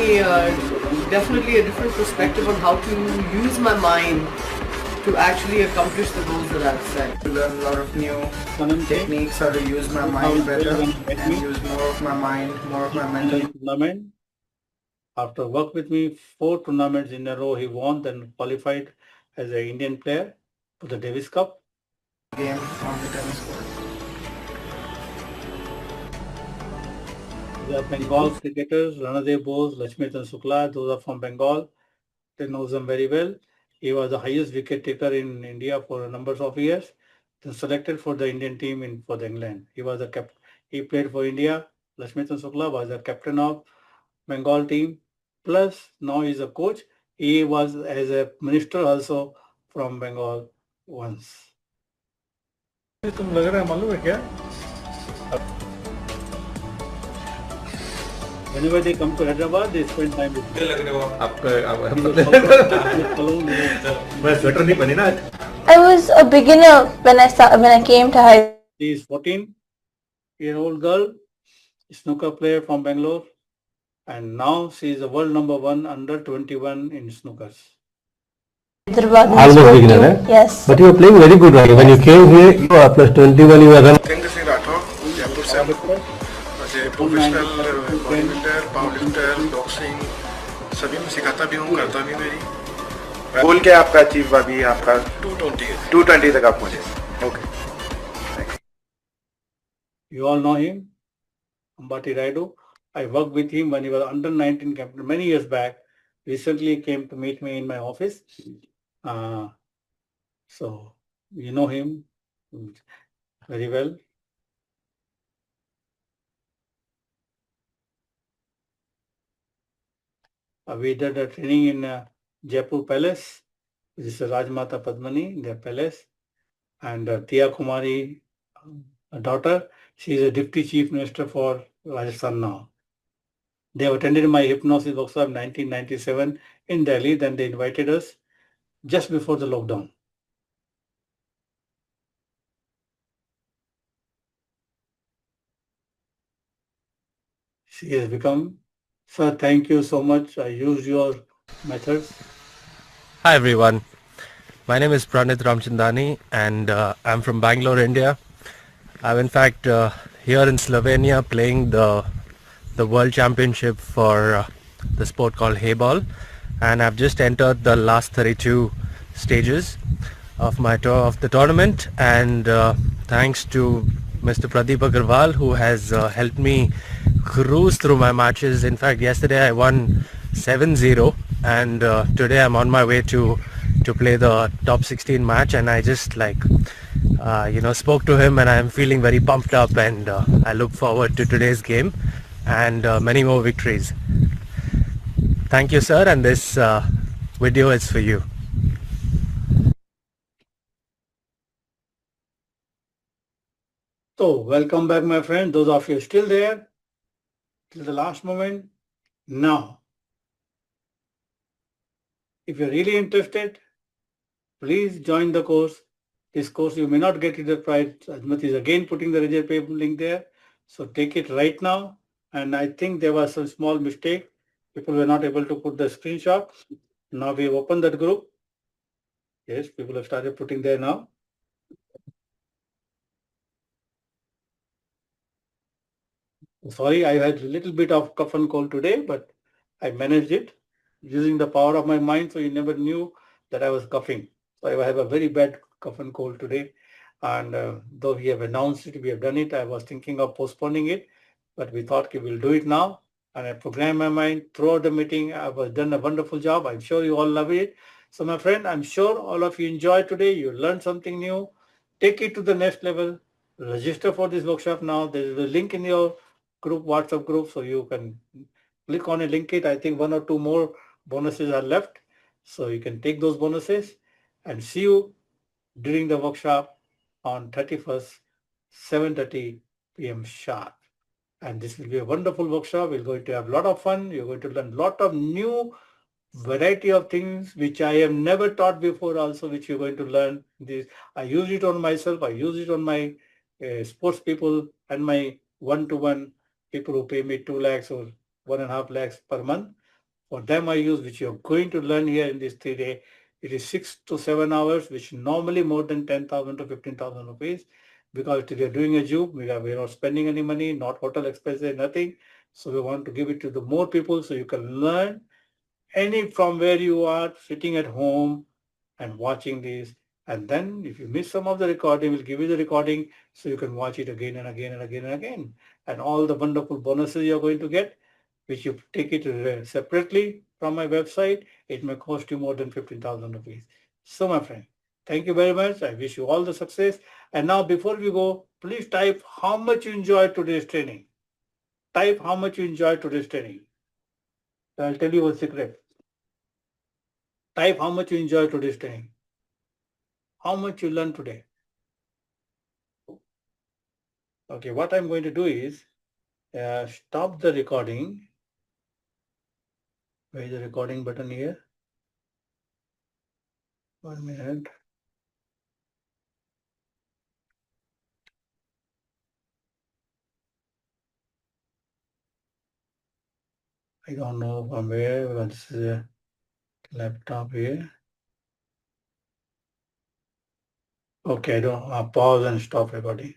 Speaker 3: definitely a different perspective on how to use my mind to actually accomplish the goals that I've set.
Speaker 10: To learn a lot of new techniques, how to use my mind better and use more of my mind, more of my mental.
Speaker 1: Tournament. After work with me 4 tournaments in a row, he won, then qualified as an Indian player for the Davis Cup.
Speaker 10: Game on the tennis court.
Speaker 1: We have Bengal cricketers, Ranadev Bose, Lakshmitham Shukla, those are from Bengal. They know them very well. He was the highest wicket taker in India for a number of years. Then selected for the Indian team for the England. He was the He played for India. Lakshmitham Shukla was the captain of Bengal team. Plus now he is a coach. He was as a minister also from Bengal once. तुम लग रहा है मालूम है क्या? Whenever they come to Hyderabad, they spend time with me.
Speaker 9: लग रहे हो आपका मैं स्वेटर नहीं पहनी ना
Speaker 11: I was a beginner when I came to Hyderabad.
Speaker 1: She is 14-year-old girl, snooker player from Bangalore, and now she is the world number 1 under 21 in snookers.
Speaker 11: Almost
Speaker 4: beginner, eh?
Speaker 11: Yes.
Speaker 4: But you were playing very good, right? When you came here, you were plus 21, you were running.
Speaker 12: Professional bodybuilder, powerlifter, boxing सभी में सिखाता भी हूँ, करता भी मेरी गोल क्या आपका अचीव अभी आपका 220 तक आप पहुँचे. Okay.
Speaker 1: You all know him, Ambati Raidu. I worked with him when he was under 19 captain many years back. Recently he came to meet me in my office. So you know him very well. We did a training in Jaipur Palace. This is Rajmata Padmani, their palace. And Tia Kumari, a daughter, she is a deputy chief minister for Rajasthan now. They have attended my hypnosis workshop in 1997 in Delhi. Then they invited us just before the lockdown. She has become. Sir, thank you so much. I used your methods.
Speaker 13: Hi everyone. My name is Pradeep Ramchandani and I'm from Bangalore, India. I'm in fact here in Slovenia playing the World Championship for the sport called Hayball, and I've just entered the last 32 stages of the tournament, and thanks to Mr. Pradeep Aggarwal, who has helped me cruise through my matches. In fact, yesterday I won 7-0 and today I'm on my way to play the top 16 match, and I just spoke to him and I'm feeling very pumped up, and I look forward to today's game and many more victories. Thank you, sir, and this video is for you.
Speaker 1: So welcome back, my friend. Those of you still there till the last moment. Now, if you're really interested, please join the course. This course you may not get it at price. Ajmat is again putting the register payment link there. So take it right now. And I think there was some small mistake. People were not able to put the screenshot. Now we've opened that group. Yes, people have started putting there now. Sorry, I had a little bit of cough and cold today, but I managed it using the power of my mind. So you never knew that I was coughing. So I have a very bad cough and cold today. And though we have announced it, we have done it. I was thinking of postponing it, but we thought we will do it now. And I programmed my mind throughout the meeting. I was done a wonderful job. I'm sure you all love it. So my friend, I'm sure all of you enjoyed today. You learned something new. Take it to the next level. Register for this workshop now. There is a link in your group, WhatsApp group, so you can click on a link it. I think 1 or 2 more bonuses are left. So you can take those bonuses and see you during the workshop on 31st, 7:30 p.m. sharp. And this will be a wonderful workshop. We're going to have a lot of fun. You're going to learn a lot of new variety of things which I have never taught before also, which you're going to learn. This I use it on myself. I use it on my sports people and my one-to-one people who pay me 2 lakhs or 1.5 lakhs per month. For them I use, which you're going to learn here in this 3-day. It is 6 to 7 hours, which normally more than 10,000 to 15,000 rupees. Because we are doing a job, we're not spending any money, not hotel expenses, nothing. So we want to give it to the more people so you can learn any from where you are sitting at home and watching this. And then if you miss some of the recording, we'll give you the recording so you can watch it again and again and again and again. And all the wonderful bonuses you're going to get, which you take it separately from my website, it may cost you more than 15,000 rupees. So my friend, thank you very much. I wish you all the success. And now before we go, please type how much you enjoyed today's training. Type how much you enjoyed today's training. I'll tell you a secret. Type how much you enjoyed today's training. How much you learned today. Okay, what I'm going to do is stop the recording. Where is the recording button here? 1 minute. I don't know from where, but this is a laptop here. Okay, I don't pause and stop recording.